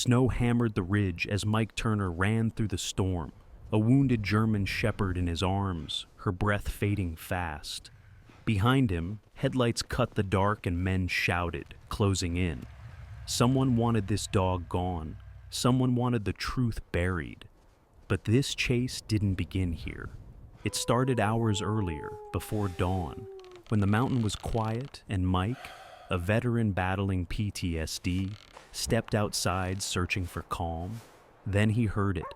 Snow hammered the ridge as Mike Turner ran through the storm, a wounded German shepherd in his arms, her breath fading fast. Behind him, headlights cut the dark and men shouted, closing in. Someone wanted this dog gone. Someone wanted the truth buried. But this chase didn't begin here. It started hours earlier, before dawn, when the mountain was quiet and Mike, a veteran battling PTSD, stepped outside searching for calm. Then he heard it.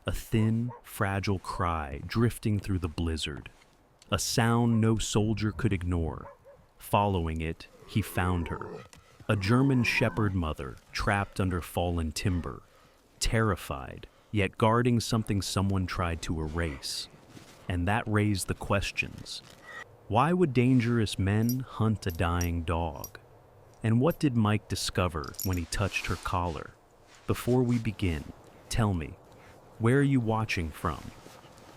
A thin, fragile cry drifting through the blizzard. A sound no soldier could ignore. Following it, he found her. A German shepherd mother trapped under fallen timber. Terrified, yet guarding something someone tried to erase. And that raised the questions. Why would dangerous men hunt a dying dog? And what did Mike discover when he touched her collar? Before we begin, tell me, where are you watching from?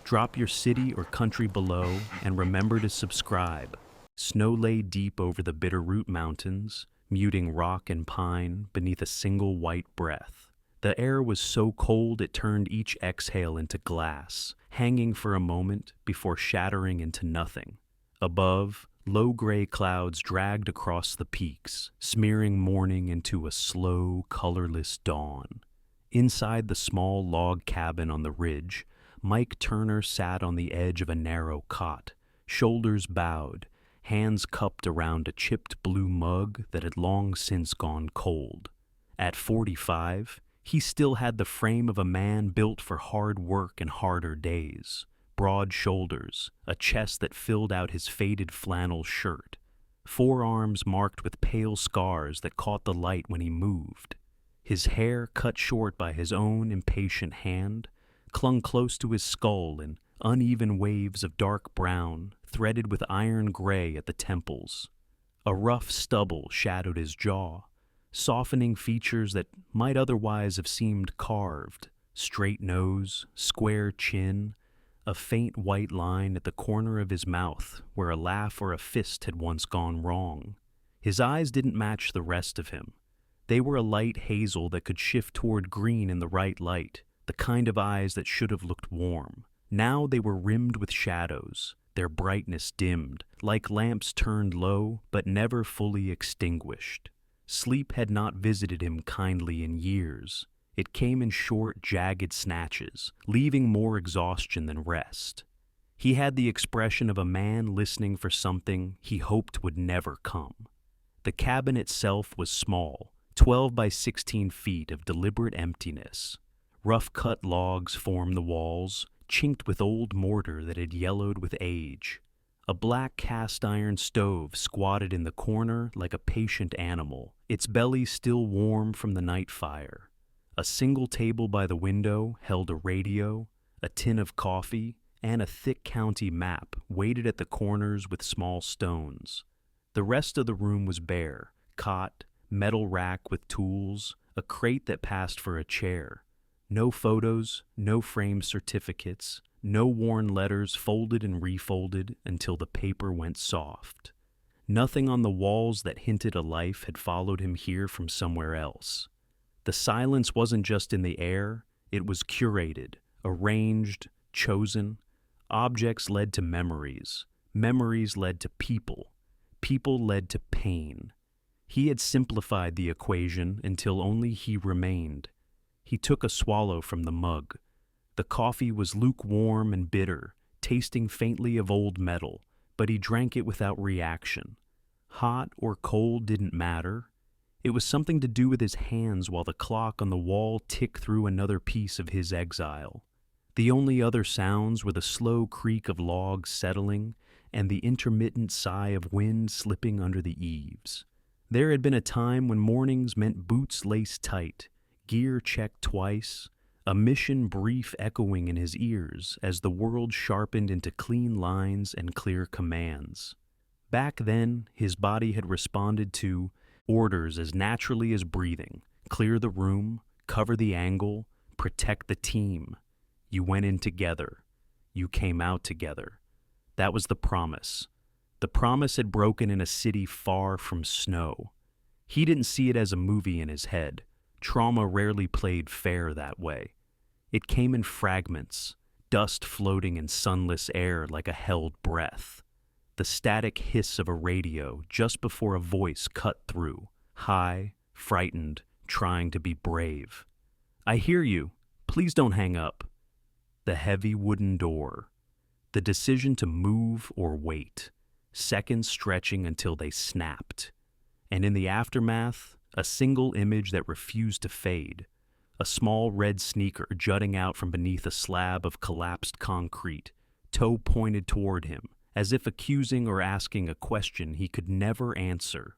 Drop your city or country below and remember to subscribe. Snow lay deep over the Bitterroot Mountains, muting rock and pine beneath a single white breath. The air was so cold it turned each exhale into glass, hanging for a moment before shattering into nothing. Above, low gray clouds dragged across the peaks, smearing morning into a slow, colorless dawn. Inside the small log cabin on the ridge, Mike Turner sat on the edge of a narrow cot, shoulders bowed, hands cupped around a chipped blue mug that had long since gone cold. At 45, he still had the frame of a man built for hard work and harder days. Broad shoulders, a chest that filled out his faded flannel shirt, forearms marked with pale scars that caught the light when he moved. His hair, cut short by his own impatient hand, clung close to his skull in uneven waves of dark brown, threaded with iron gray at the temples. A rough stubble shadowed his jaw, softening features that might otherwise have seemed carved. Straight nose, square chin, a faint white line at the corner of his mouth where a laugh or a fist had once gone wrong. His eyes didn't match the rest of him. They were a light hazel that could shift toward green in the right light, the kind of eyes that should have looked warm. Now they were rimmed with shadows, their brightness dimmed, like lamps turned low but never fully extinguished. Sleep had not visited him kindly in years. It came in short, jagged snatches, leaving more exhaustion than rest. He had the expression of a man listening for something he hoped would never come. The cabin itself was small, 12 by 16 feet of deliberate emptiness. Rough-cut logs formed the walls, chinked with old mortar that had yellowed with age. A black cast-iron stove squatted in the corner like a patient animal, its belly still warm from the night fire. A single table by the window held a radio, a tin of coffee, and a thick county map weighted at the corners with small stones. The rest of the room was bare, cot, metal rack with tools, a crate that passed for a chair. No photos, no framed certificates, no worn letters folded and refolded until the paper went soft. Nothing on the walls that hinted a life had followed him here from somewhere else. The silence wasn't just in the air, it was curated, arranged, chosen. Objects led to memories. Memories led to people. People led to pain. He had simplified the equation until only he remained. He took a swallow from the mug. The coffee was lukewarm and bitter, tasting faintly of old metal, but he drank it without reaction. Hot or cold didn't matter. It was something to do with his hands while the clock on the wall ticked through another piece of his exile. The only other sounds were the slow creak of logs settling and the intermittent sigh of wind slipping under the eaves. There had been a time when mornings meant boots laced tight, gear checked twice, a mission brief echoing in his ears as the world sharpened into clean lines and clear commands. Back then, his body had responded to orders as naturally as breathing. Clear the room, cover the angle, protect the team. You went in together. You came out together. That was the promise. The promise had broken in a city far from snow. He didn't see it as a movie in his head, Trauma rarely played fair that way. It came in fragments, dust floating in sunless air like a held breath. The static hiss of a radio just before a voice cut through, high, frightened, trying to be brave. "I hear you. Please don't hang up." The heavy wooden door. The decision to move or wait, seconds stretching until they snapped. And in the aftermath, a single image that refused to fade. A small red sneaker jutting out from beneath a slab of collapsed concrete, toe pointed toward him, as if accusing or asking a question he could never answer.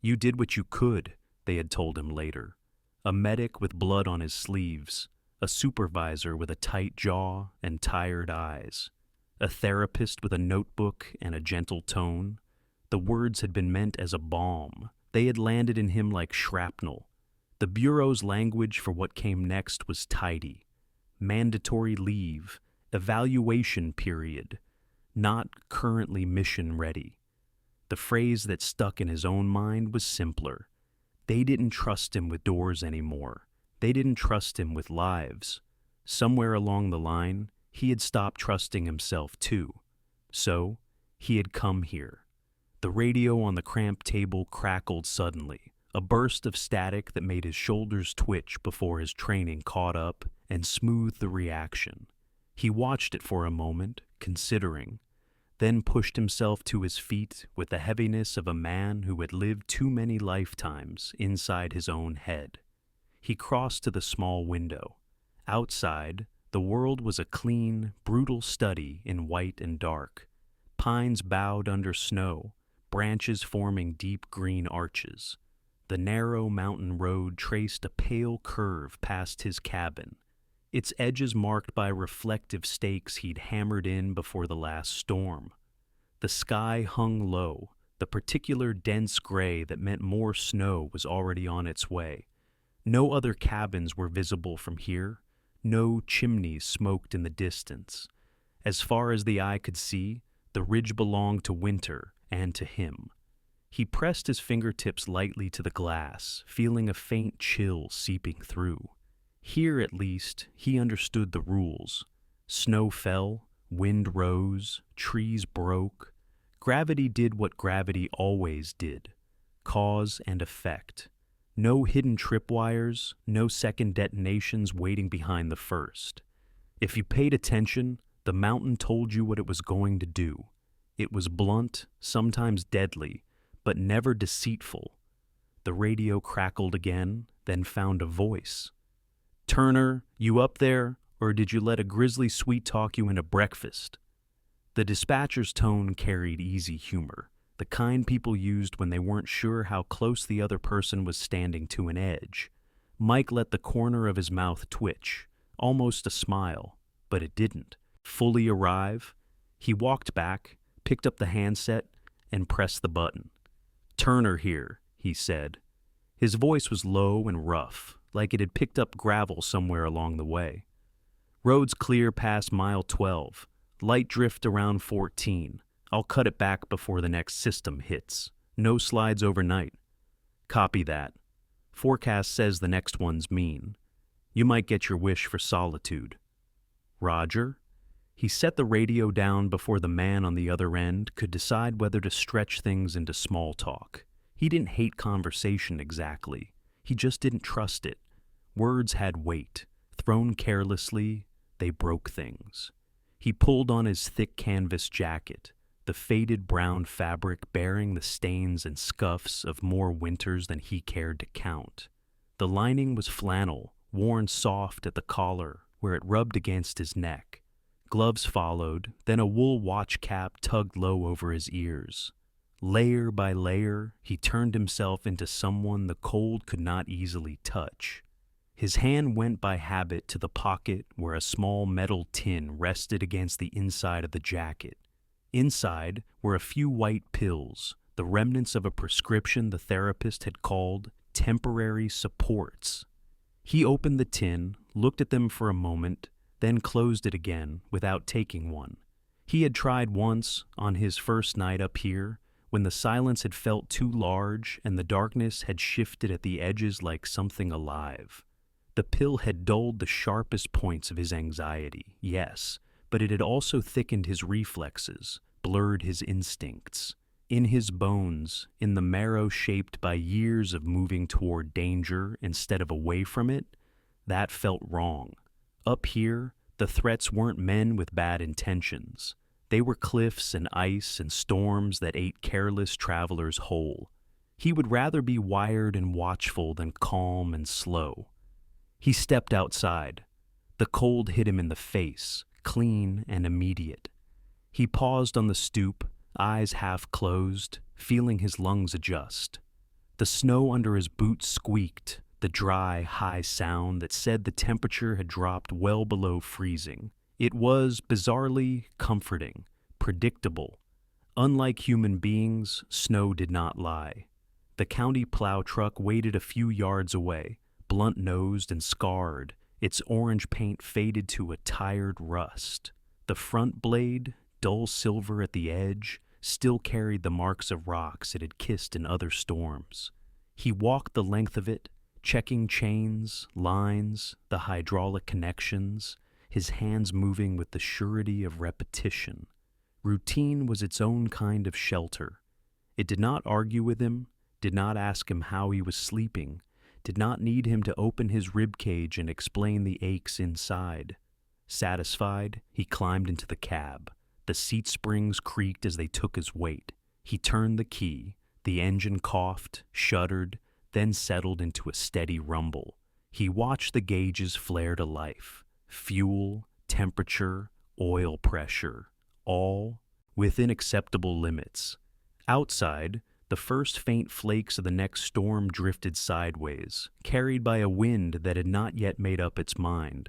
"You did what you could," they had told him later. A medic with blood on his sleeves, a supervisor with a tight jaw and tired eyes, a therapist with a notebook and a gentle tone. The words had been meant as a balm. They had landed in him like shrapnel. The Bureau's language for what came next was tidy. Mandatory leave, evaluation period, not currently mission ready. The phrase that stuck in his own mind was simpler. They didn't trust him with doors anymore. They didn't trust him with lives. Somewhere along the line, he had stopped trusting himself too. So, he had come here. The radio on the cramped table crackled suddenly, a burst of static that made his shoulders twitch before his training caught up and smoothed the reaction. He watched it for a moment, considering, then pushed himself to his feet with the heaviness of a man who had lived too many lifetimes inside his own head. He crossed to the small window. Outside, the world was a clean, brutal study in white and dark. Pines bowed under snow, branches forming deep green arches. The narrow mountain road traced a pale curve past his cabin, its edges marked by reflective stakes he'd hammered in before the last storm. The sky hung low, the particular dense gray that meant more snow was already on its way. No other cabins were visible from here. No chimneys smoked in the distance. As far as the eye could see, the ridge belonged to winter and to him. He pressed his fingertips lightly to the glass, feeling a faint chill seeping through. Here, at least, he understood the rules. Snow fell, wind rose, trees broke. Gravity did what gravity always did. Cause and effect. No hidden tripwires, no second detonations waiting behind the first. If you paid attention, the mountain told you what it was going to do. It was blunt, sometimes deadly, but never deceitful. The radio crackled again, then found a voice. "Turner, you up there, or did you let a grizzly sweet-talk you into breakfast?" The dispatcher's tone carried easy humor, the kind people used when they weren't sure how close the other person was standing to an edge. Mike let the corner of his mouth twitch, almost a smile, but it didn't fully arrive. He walked back, picked up the handset, and pressed the button. "Turner here," he said. His voice was low and rough, like it had picked up gravel somewhere along the way. "Road's clear past mile 12. Light drift around 14. I'll cut it back before the next system hits. No slides overnight." "Copy that. Forecast says the next one's mean. You might get your wish for solitude." "Roger." He set the radio down before the man on the other end could decide whether to stretch things into small talk. He didn't hate conversation exactly. He just didn't trust it. Words had weight. Thrown carelessly, they broke things. He pulled on his thick canvas jacket, the faded brown fabric bearing the stains and scuffs of more winters than he cared to count. The lining was flannel, worn soft at the collar where it rubbed against his neck. Gloves followed, then a wool watch cap tugged low over his ears. Layer by layer, he turned himself into someone the cold could not easily touch. His hand went by habit to the pocket where a small metal tin rested against the inside of the jacket. Inside were a few white pills, the remnants of a prescription the therapist had called temporary supports. He opened the tin, looked at them for a moment, then closed it again without taking one. He had tried once, on his first night up here, when the silence had felt too large and the darkness had shifted at the edges like something alive. The pill had dulled the sharpest points of his anxiety, yes, but it had also thickened his reflexes, blurred his instincts. In his bones, in the marrow shaped by years of moving toward danger instead of away from it, that felt wrong. Up here, the threats weren't men with bad intentions. They were cliffs and ice and storms that ate careless travelers whole. He would rather be wired and watchful than calm and slow. He stepped outside. The cold hit him in the face, clean and immediate. He paused on the stoop, eyes half closed, feeling his lungs adjust. The snow under his boots squeaked, the dry, high sound that said the temperature had dropped well below freezing. It was, bizarrely, comforting, predictable. Unlike human beings, snow did not lie. The county plow truck waited a few yards away, blunt-nosed and scarred, its orange paint faded to a tired rust. The front blade, dull silver at the edge, still carried the marks of rocks it had kissed in other storms. He walked the length of it, checking chains, lines, the hydraulic connections, his hands moving with the surety of repetition. Routine was its own kind of shelter. It did not argue with him, did not ask him how he was sleeping, did not need him to open his ribcage and explain the aches inside. Satisfied, he climbed into the cab. The seat springs creaked as they took his weight. He turned the key. The engine coughed, shuddered, then settled into a steady rumble. He watched the gauges flare to life. Fuel, temperature, oil pressure, all within acceptable limits. Outside, the first faint flakes of the next storm drifted sideways, carried by a wind that had not yet made up its mind.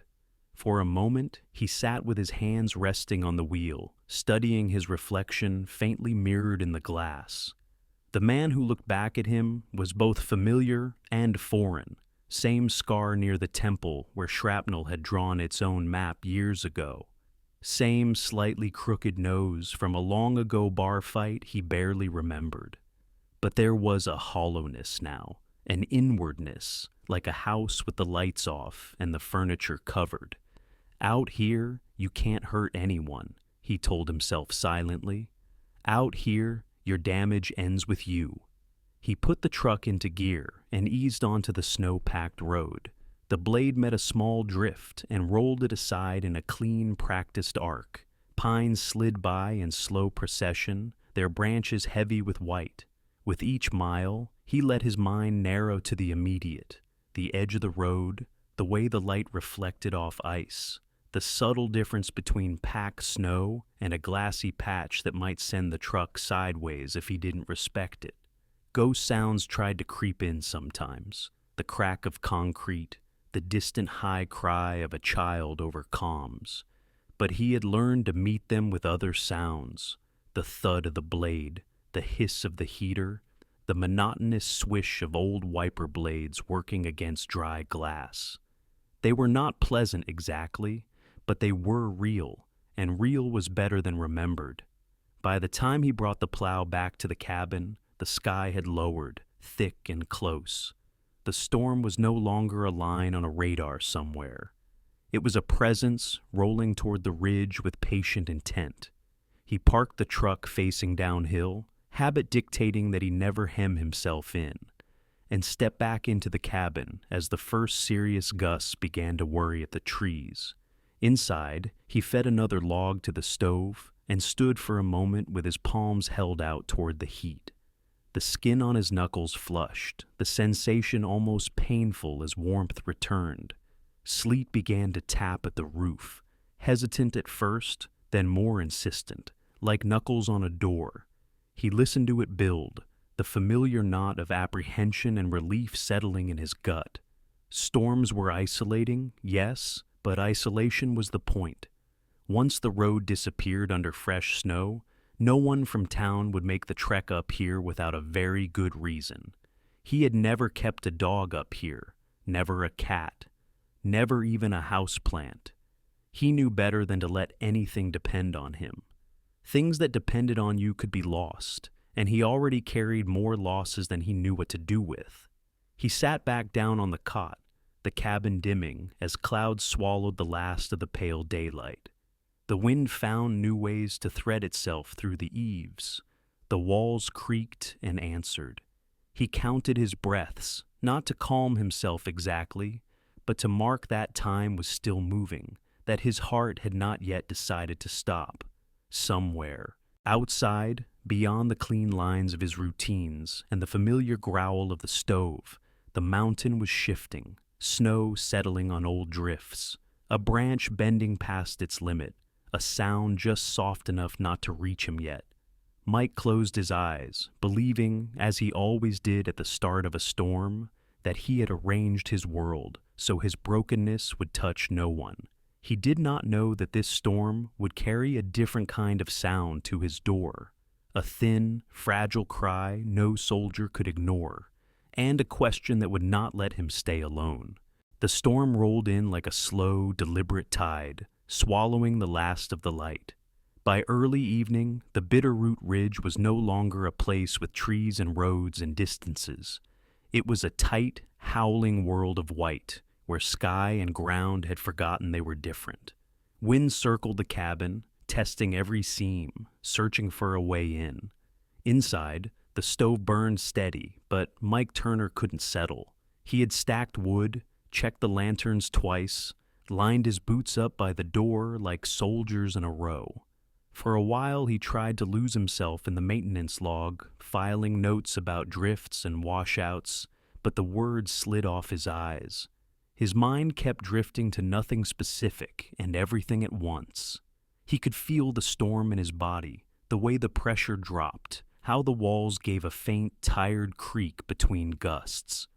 For a moment, he sat with his hands resting on the wheel, studying his reflection faintly mirrored in the glass. The man who looked back at him was both familiar and foreign. Same scar near the temple where shrapnel had drawn its own map years ago. Same slightly crooked nose from a long-ago bar fight he barely remembered. But there was a hollowness now, an inwardness, like a house with the lights off and the furniture covered. Out here, you can't hurt anyone, he told himself silently. Out here, your damage ends with you. He put the truck into gear and eased onto the snow-packed road. The blade met a small drift and rolled it aside in a clean, practiced arc. Pines slid by in slow procession, their branches heavy with white. With each mile, he let his mind narrow to the immediate, the edge of the road, the way the light reflected off ice, the subtle difference between packed snow and a glassy patch that might send the truck sideways if he didn't respect it. Ghost sounds tried to creep in sometimes, the crack of concrete, the distant high cry of a child over comms. But he had learned to meet them with other sounds, the thud of the blade, the hiss of the heater, the monotonous swish of old wiper blades working against dry glass. They were not pleasant exactly, but they were real, and real was better than remembered. By the time he brought the plow back to the cabin, the sky had lowered, thick and close. The storm was no longer a line on a radar somewhere. It was a presence rolling toward the ridge with patient intent. He parked the truck facing downhill, habit dictating that he never hem himself in, and stepped back into the cabin as the first serious gusts began to worry at the trees. Inside, he fed another log to the stove and stood for a moment with his palms held out toward the heat. The skin on his knuckles flushed, the sensation almost painful as warmth returned. Sleet began to tap at the roof, hesitant at first, then more insistent, like knuckles on a door. He listened to it build, the familiar knot of apprehension and relief settling in his gut. Storms were isolating, yes, but isolation was the point. Once the road disappeared under fresh snow, no one from town would make the trek up here without a very good reason. He had never kept a dog up here, never a cat, never even a houseplant. He knew better than to let anything depend on him. Things that depended on you could be lost, and he already carried more losses than he knew what to do with. He sat back down on the cot, the cabin dimming as clouds swallowed the last of the pale daylight. The wind found new ways to thread itself through the eaves. The walls creaked and answered. He counted his breaths, not to calm himself exactly, but to mark that time was still moving, that his heart had not yet decided to stop. Somewhere, outside, beyond the clean lines of his routines and the familiar growl of the stove, the mountain was shifting, snow settling on old drifts, a branch bending past its limit, a sound just soft enough not to reach him yet. Mike closed his eyes, believing, as he always did at the start of a storm, that he had arranged his world so his brokenness would touch no one. He did not know that this storm would carry a different kind of sound to his door, a thin, fragile cry no soldier could ignore, and a question that would not let him stay alone. The storm rolled in like a slow, deliberate tide, swallowing the last of the light. By early evening, the Bitterroot Ridge was no longer a place with trees and roads and distances. It was a tight, howling world of white, where sky and ground had forgotten they were different. Wind circled the cabin, testing every seam, searching for a way in. Inside, the stove burned steady, but Mike Turner couldn't settle. He had stacked wood, checked the lanterns twice, lined his boots up by the door like soldiers in a row. For a while he tried to lose himself in the maintenance log, filing notes about drifts and washouts, but the words slid off his eyes. His mind kept drifting to nothing specific and everything at once. He could feel the storm in his body, the way the pressure dropped, how the walls gave a faint, tired creak between gusts.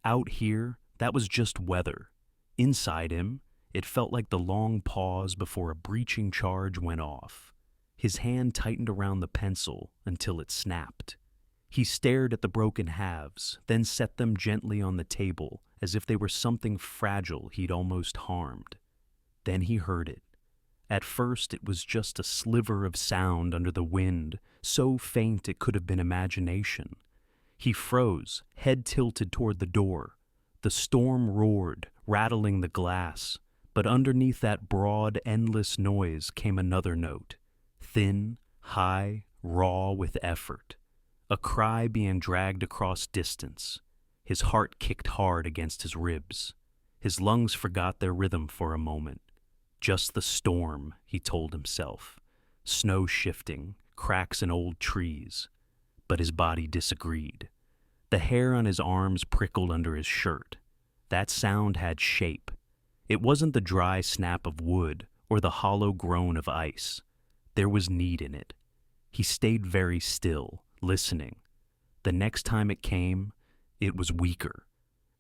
Out here, that was just weather. Inside him, it felt like the long pause before a breaching charge went off. His hand tightened around the pencil until it snapped. He stared at the broken halves, then set them gently on the table as if they were something fragile he'd almost harmed. Then he heard it. At first it was just a sliver of sound under the wind, so faint it could have been imagination. He froze, head tilted toward the door. The storm roared, rattling the glass, but underneath that broad, endless noise came another note. Thin, high, raw with effort. A cry being dragged across distance. His heart kicked hard against his ribs. His lungs forgot their rhythm for a moment. Just the storm, he told himself. Snow shifting, cracks in old trees. But his body disagreed. The hair on his arms prickled under his shirt. That sound had shape. It wasn't the dry snap of wood or the hollow groan of ice. There was need in it. He stayed very still, listening. The next time it came, it was weaker,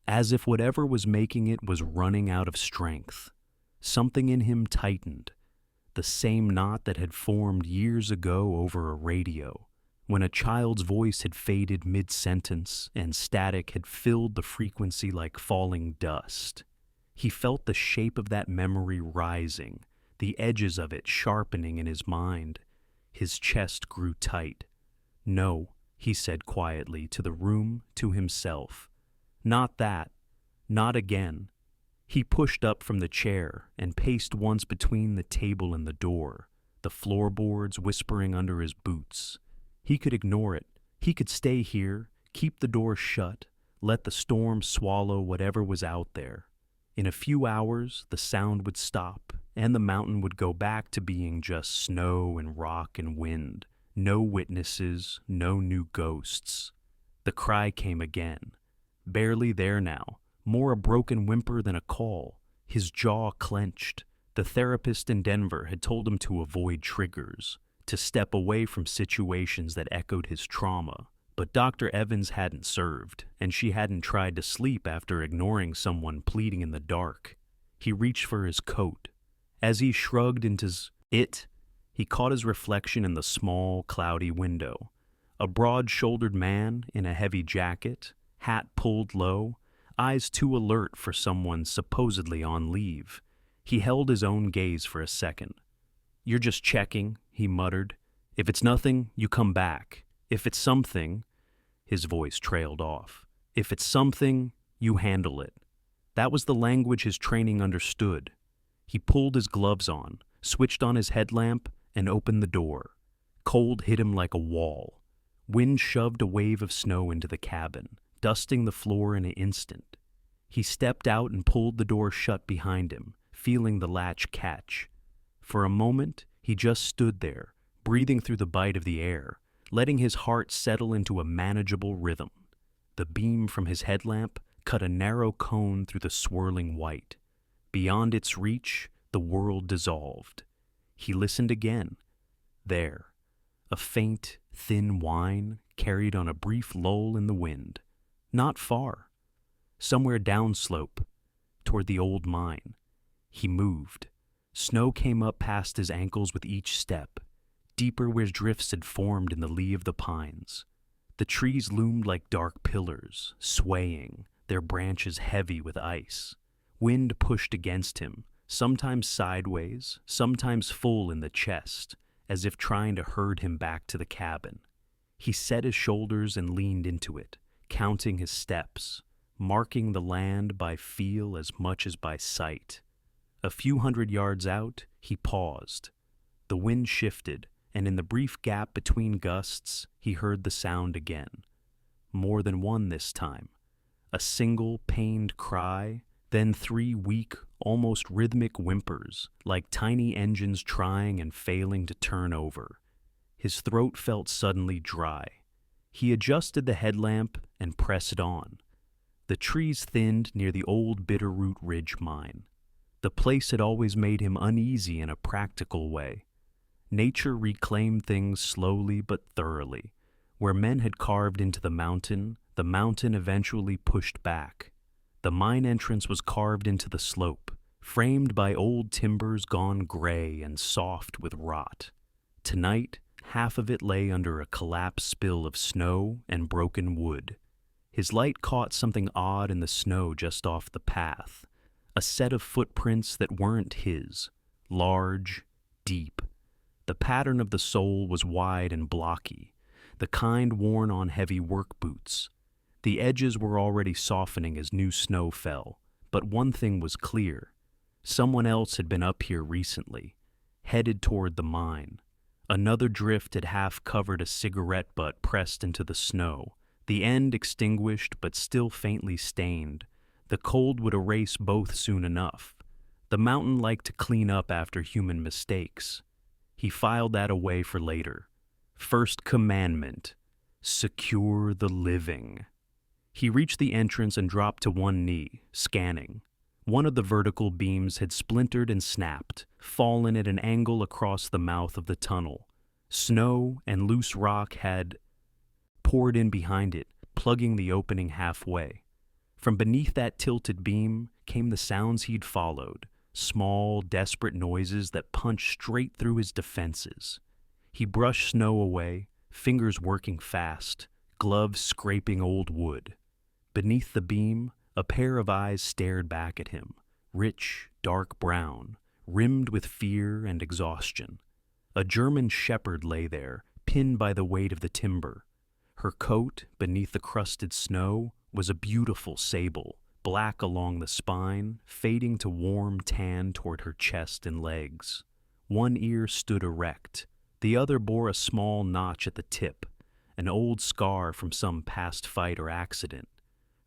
as if whatever was making it was running out of strength. Something in him tightened, the same knot that had formed years ago over a radio, when a child's voice had faded mid-sentence and static had filled the frequency like falling dust. He felt the shape of that memory rising, the edges of it sharpening in his mind. His chest grew tight. No, he said quietly, to the room, to himself. Not that. Not again. He pushed up from the chair and paced once between the table and the door, the floorboards whispering under his boots. He could ignore it. He could stay here, keep the door shut, let the storm swallow whatever was out there. In a few hours, the sound would stop, and the mountain would go back to being just snow and rock and wind. No witnesses, no new ghosts. The cry came again. Barely there now, more a broken whimper than a call. His jaw clenched. The therapist in Denver had told him to avoid triggers, to step away from situations that echoed his trauma. But Dr. Evans hadn't served, and she hadn't tried to sleep after ignoring someone pleading in the dark. He reached for his coat. As he shrugged into it, he caught his reflection in the small, cloudy window. A broad-shouldered man in a heavy jacket, hat pulled low, eyes too alert for someone supposedly on leave. He held his own gaze for a second. "You're just checking," he muttered. "If it's nothing, you come back." If it's something, his voice trailed off. If it's something, you handle it. That was the language his training understood. He pulled his gloves on, switched on his headlamp, and opened the door. Cold hit him like a wall. Wind shoved a wave of snow into the cabin, dusting the floor in an instant. He stepped out and pulled the door shut behind him, feeling the latch catch. For a moment, he just stood there, breathing through the bite of the air, letting his heart settle into a manageable rhythm. The beam from his headlamp cut a narrow cone through the swirling white. Beyond its reach, the world dissolved. He listened again. There, a faint, thin whine carried on a brief lull in the wind. Not far. Somewhere downslope, toward the old mine. He moved. Snow came up past his ankles with each step, deeper where drifts had formed in the lee of the pines. The trees loomed like dark pillars, swaying, their branches heavy with ice. Wind pushed against him, sometimes sideways, sometimes full in the chest, as if trying to herd him back to the cabin. He set his shoulders and leaned into it, counting his steps, marking the land by feel as much as by sight. A few hundred yards out, he paused. The wind shifted, and in the brief gap between gusts, he heard the sound again. More than one this time. A single pained cry, then 3 weak, almost rhythmic whimpers, like tiny engines trying and failing to turn over. His throat felt suddenly dry. He adjusted the headlamp and pressed on. The trees thinned near the old Bitterroot Ridge mine. The place had always made him uneasy in a practical way. Nature reclaimed things slowly but thoroughly. Where men had carved into the mountain eventually pushed back. The mine entrance was carved into the slope, framed by old timbers gone gray and soft with rot. Tonight, half of it lay under a collapsed spill of snow and broken wood. His light caught something odd in the snow just off the path. A set of footprints that weren't his, large, deep. The pattern of the sole was wide and blocky, the kind worn on heavy work boots. The edges were already softening as new snow fell, but one thing was clear. Someone else had been up here recently, headed toward the mine. Another drift had half covered a cigarette butt pressed into the snow, the end extinguished but still faintly stained. The cold would erase both soon enough. The mountain liked to clean up after human mistakes. He filed that away for later. First commandment, secure the living. He reached the entrance and dropped to one knee, scanning. One of the vertical beams had splintered and snapped, fallen at an angle across the mouth of the tunnel. Snow and loose rock had poured in behind it, plugging the opening halfway. From beneath that tilted beam came the sounds he'd followed, small, desperate noises that punched straight through his defenses. He brushed snow away, fingers working fast, gloves scraping old wood. Beneath the beam, a pair of eyes stared back at him, rich, dark brown, rimmed with fear and exhaustion. A German shepherd lay there, pinned by the weight of the timber. Her coat, beneath the crusted snow, was a beautiful sable, black along the spine, fading to warm tan toward her chest and legs. One ear stood erect. The other bore a small notch at the tip, an old scar from some past fight or accident.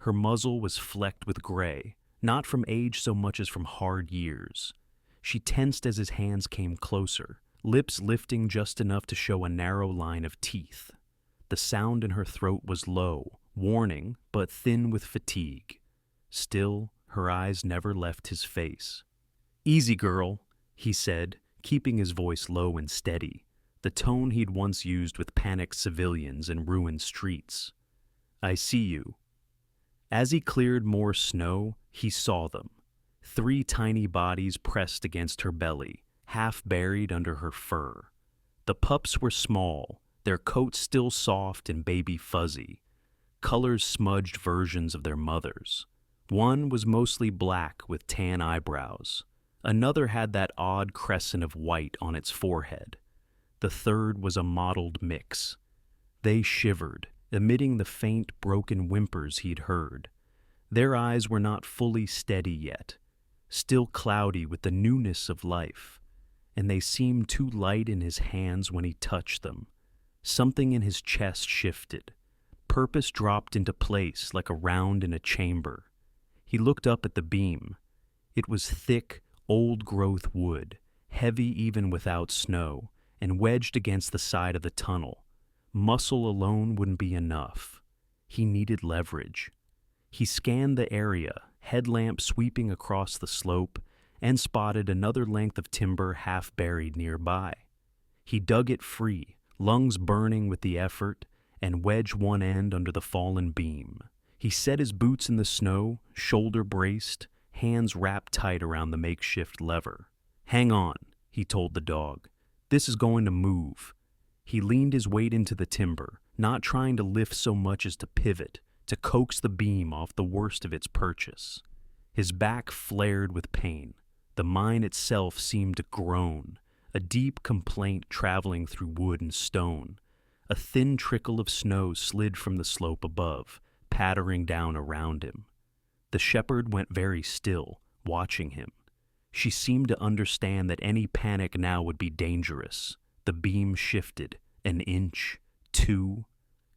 Her muzzle was flecked with gray, not from age so much as from hard years. She tensed as his hands came closer, lips lifting just enough to show a narrow line of teeth. The sound in her throat was low, warning, but thin with fatigue. Still, her eyes never left his face. "Easy, girl," he said, keeping his voice low and steady, the tone he'd once used with panicked civilians in ruined streets. "I see you." As he cleared more snow, he saw them. 3 tiny bodies pressed against her belly, half buried under her fur. The pups were small, their coats still soft and baby fuzzy, color-smudged versions of their mothers. One was mostly black with tan eyebrows. Another had that odd crescent of white on its forehead. The third was a mottled mix. They shivered, emitting the faint, broken whimpers he'd heard. Their eyes were not fully steady yet, still cloudy with the newness of life, and they seemed too light in his hands when he touched them. Something in his chest shifted. Purpose dropped into place like a round in a chamber. He looked up at the beam. It was thick, old-growth wood, heavy even without snow, and wedged against the side of the tunnel. Muscle alone wouldn't be enough. He needed leverage. He scanned the area, headlamp sweeping across the slope, and spotted another length of timber half buried nearby. He dug it free, lungs burning with the effort, and wedged one end under the fallen beam. He set his boots in the snow, shoulder braced, hands wrapped tight around the makeshift lever. "Hang on," he told the dog. "This is going to move." He leaned his weight into the timber, not trying to lift so much as to pivot, to coax the beam off the worst of its purchase. His back flared with pain. The mine itself seemed to groan, a deep complaint traveling through wood and stone. A thin trickle of snow slid from the slope above, pattering down around him. The shepherd went very still, watching him. She seemed to understand that any panic now would be dangerous. The beam shifted, an inch, two.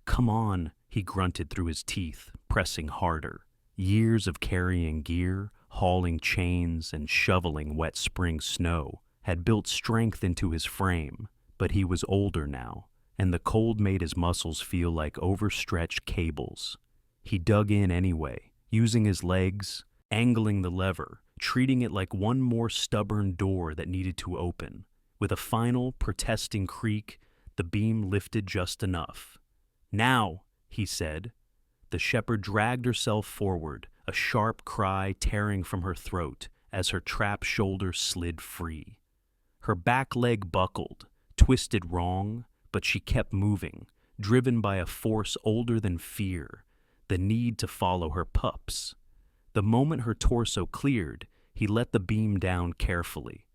"Come on," he grunted through his teeth, pressing harder. Years of carrying gear, hauling chains, and shoveling wet spring snow had built strength into his frame, but he was older now, and the cold made his muscles feel like overstretched cables. He dug in anyway, using his legs, angling the lever, treating it like one more stubborn door that needed to open. With a final, protesting creak, the beam lifted just enough. "Now," he said. The shepherd dragged herself forward, a sharp cry tearing from her throat as her trapped shoulder slid free. Her back leg buckled, twisted wrong, but she kept moving, driven by a force older than fear, the need to follow her pups. The moment her torso cleared, he let the beam down carefully.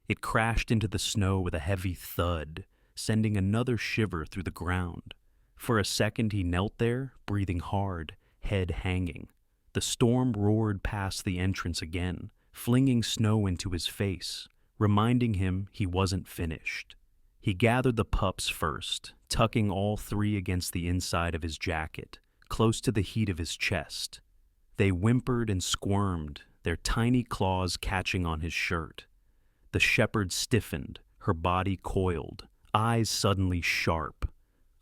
It crashed into the snow with a heavy thud, sending another shiver through the ground. For a second he knelt there, breathing hard, head hanging. The storm roared past the entrance again, flinging snow into his face, reminding him he wasn't finished. He gathered the pups first, tucking all three against the inside of his jacket, close to the heat of his chest. They whimpered and squirmed, their tiny claws catching on his shirt. The shepherd stiffened, her body coiled, eyes suddenly sharp.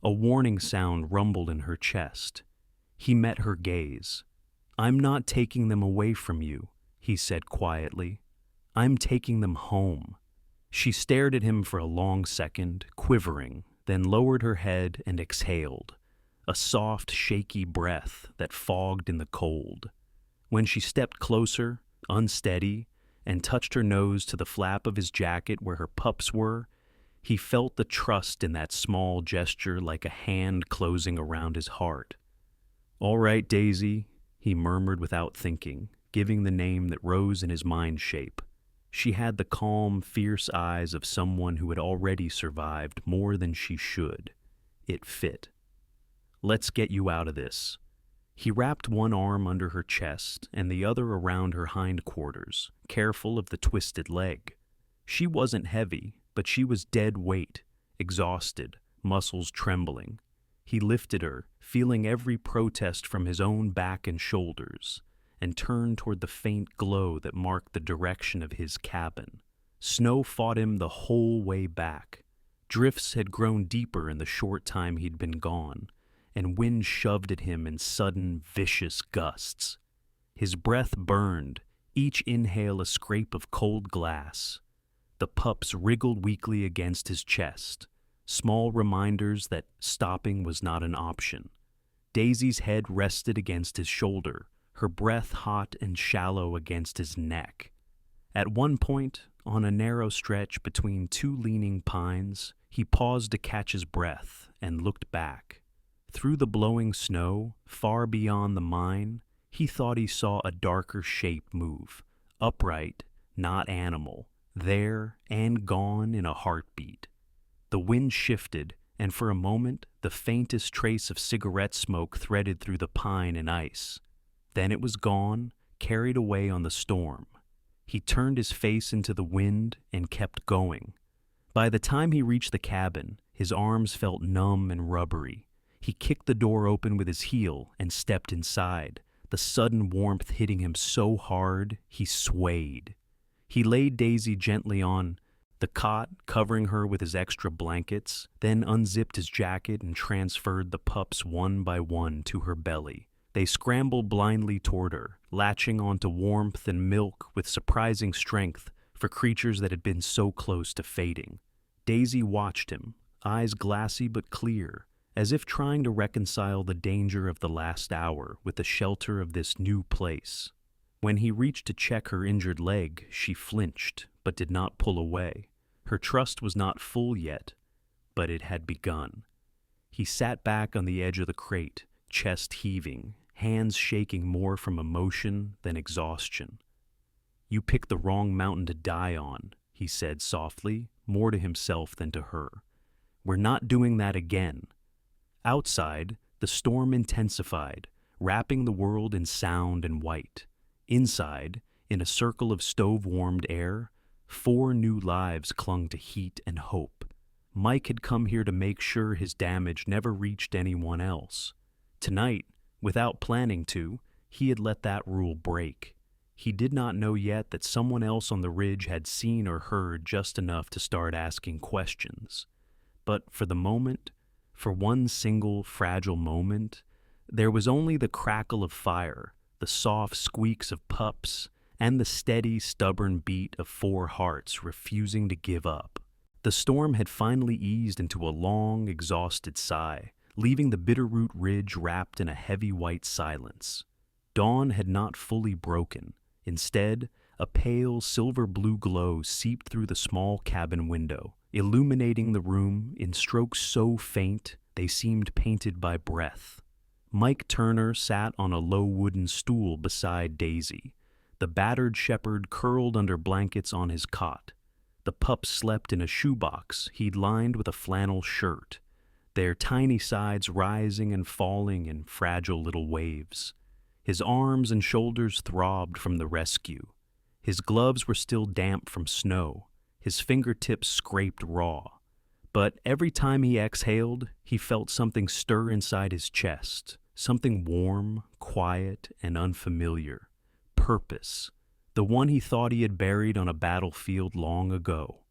A warning sound rumbled in her chest. He met her gaze. "I'm not taking them away from you," he said quietly. "I'm taking them home." She stared at him for a long second, quivering, then lowered her head and exhaled, a soft, shaky breath that fogged in the cold. When she stepped closer, unsteady, and touched her nose to the flap of his jacket where her pups were, he felt the trust in that small gesture like a hand closing around his heart. "All right, Daisy," he murmured without thinking, giving the name that rose in his mind shape. She had the calm, fierce eyes of someone who had already survived more than she should. It fit. "Let's get you out of this." He wrapped one arm under her chest and the other around her hindquarters, careful of the twisted leg. She wasn't heavy, but she was dead weight, exhausted, muscles trembling. He lifted her, feeling every protest from his own back and shoulders, and turned toward the faint glow that marked the direction of his cabin. Snow fought him the whole way back. Drifts had grown deeper in the short time he'd been gone, and wind shoved at him in sudden, vicious gusts. His breath burned, each inhale a scrape of cold glass. The pups wriggled weakly against his chest, small reminders that stopping was not an option. Daisy's head rested against his shoulder, her breath hot and shallow against his neck. At one point, on a narrow stretch between two leaning pines, he paused to catch his breath and looked back. Through the blowing snow, far beyond the mine, he thought he saw a darker shape move, upright, not animal, there and gone in a heartbeat. The wind shifted, and for a moment the faintest trace of cigarette smoke threaded through the pine and ice. Then it was gone, carried away on the storm. He turned his face into the wind and kept going. By the time he reached the cabin, his arms felt numb and rubbery. He kicked the door open with his heel and stepped inside, the sudden warmth hitting him so hard he swayed. He laid Daisy gently on the cot, covering her with his extra blankets, then unzipped his jacket and transferred the pups one by one to her belly. They scrambled blindly toward her, latching onto warmth and milk with surprising strength for creatures that had been so close to fating. Daisy watched him, eyes glassy but clear, as if trying to reconcile the danger of the last hour with the shelter of this new place. When he reached to check her injured leg, she flinched, but did not pull away. Her trust was not full yet, but it had begun. He sat back on the edge of the crate, chest heaving, hands shaking more from emotion than exhaustion. "You picked the wrong mountain to die on," he said softly, more to himself than to her. "We're not doing that again." Outside, the storm intensified, wrapping the world in sound and white. Inside, in a circle of stove-warmed air, 4 new lives clung to heat and hope. Mike had come here to make sure his damage never reached anyone else. Tonight, without planning to, he had let that rule break. He did not know yet that someone else on the ridge had seen or heard just enough to start asking questions. But for the moment, for one single fragile moment, there was only the crackle of fire, the soft squeaks of pups, and the steady, stubborn beat of 4 hearts refusing to give up. The storm had finally eased into a long, exhausted sigh, leaving the Bitterroot Ridge wrapped in a heavy white silence. Dawn had not fully broken. Instead, a pale silver-blue glow seeped through the small cabin window, illuminating the room in strokes so faint they seemed painted by breath. Mike Turner sat on a low wooden stool beside Daisy. The battered shepherd curled under blankets on his cot. The pups slept in a shoebox he'd lined with a flannel shirt, their tiny sides rising and falling in fragile little waves. His arms and shoulders throbbed from the rescue. His gloves were still damp from snow, his fingertips scraped raw. But every time he exhaled, he felt something stir inside his chest, something warm, quiet, and unfamiliar. Purpose, the one he thought he had buried on a battlefield long ago.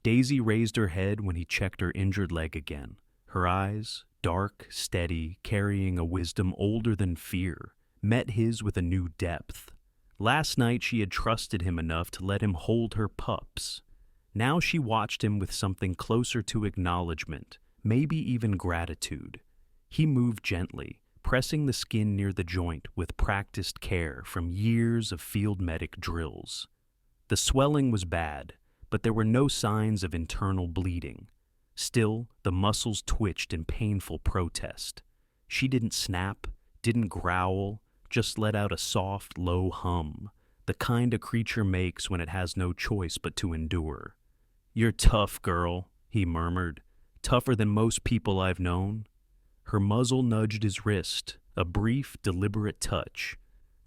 Daisy raised her head when he checked her injured leg again, her eyes, dark, steady, carrying a wisdom older than fear, met his with a new depth. Last night she had trusted him enough to let him hold her pups. Now she watched him with something closer to acknowledgement, maybe even gratitude. He moved gently, pressing the skin near the joint with practiced care from years of field medic drills. The swelling was bad, but there were no signs of internal bleeding. Still, the muscles twitched in painful protest. She didn't snap, didn't growl, just let out a soft, low hum, the kind a creature makes when it has no choice but to endure. "You're tough, girl," he murmured, "tougher than most people I've known." Her muzzle nudged his wrist, a brief, deliberate touch.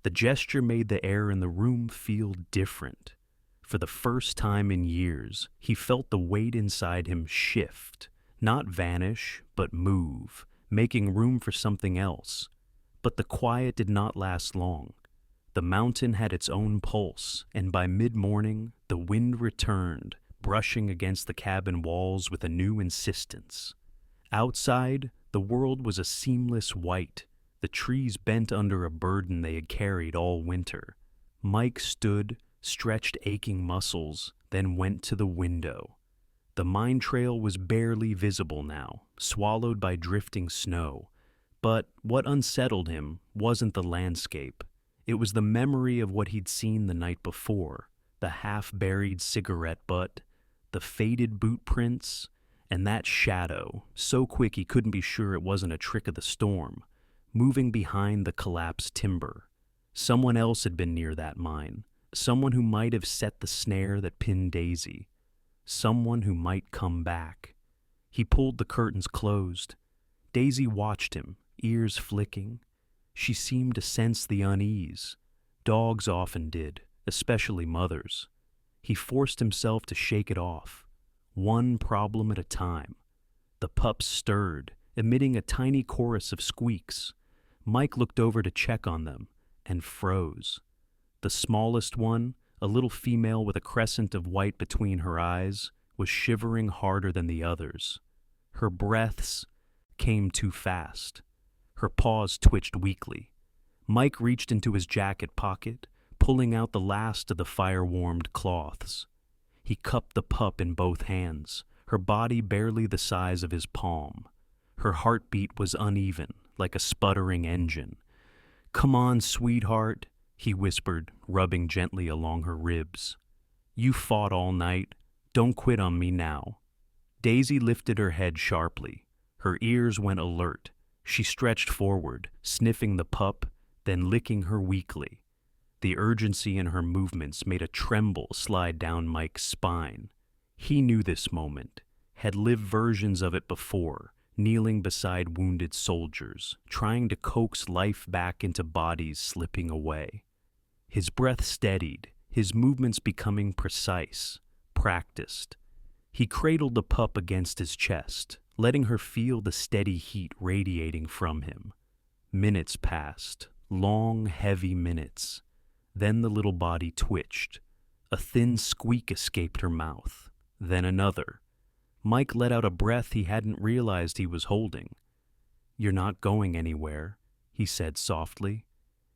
The gesture made the air in the room feel different. For the first time in years, he felt the weight inside him shift, not vanish, but move, making room for something else. But the quiet did not last long. The mountain had its own pulse, and by mid-morning, the wind returned, brushing against the cabin walls with a new insistence. Outside, the world was a seamless white, the trees bent under a burden they had carried all winter. Mike stood, stretched aching muscles, then went to the window. The mine trail was barely visible now, swallowed by drifting snow. But what unsettled him wasn't the landscape. It was the memory of what he'd seen the night before, the half-buried cigarette butt, the faded boot prints, and that shadow, so quick he couldn't be sure it wasn't a trick of the storm, moving behind the collapsed timber. Someone else had been near that mine, someone who might have set the snare that pinned Daisy, someone who might come back. He pulled the curtains closed. Daisy watched him, ears flicking. She seemed to sense the unease. Dogs often did, especially mothers. He forced himself to shake it off, one problem at a time. The pups stirred, emitting a tiny chorus of squeaks. Mike looked over to check on them and froze. The smallest one, a little female with a crescent of white between her eyes, was shivering harder than the others. Her breaths came too fast. Her paws twitched weakly. Mike reached into his jacket pocket, pulling out the last of the fire-warmed cloths. He cupped the pup in both hands, her body barely the size of his palm. Her heartbeat was uneven, like a sputtering engine. "Come on, sweetheart," he whispered, rubbing gently along her ribs. "You fought all night. Don't quit on me now." Daisy lifted her head sharply. Her ears went alert. She stretched forward, sniffing the pup, then licking her weakly. The urgency in her movements made a tremble slide down Mike's spine. He knew this moment, had lived versions of it before, kneeling beside wounded soldiers, trying to coax life back into bodies slipping away. His breath steadied, his movements becoming precise, practiced. He cradled the pup against his chest, letting her feel the steady heat radiating from him. Minutes passed, long, heavy minutes. Then the little body twitched. A thin squeak escaped her mouth, then another. Mike let out a breath he hadn't realized he was holding. "You're not going anywhere," he said softly.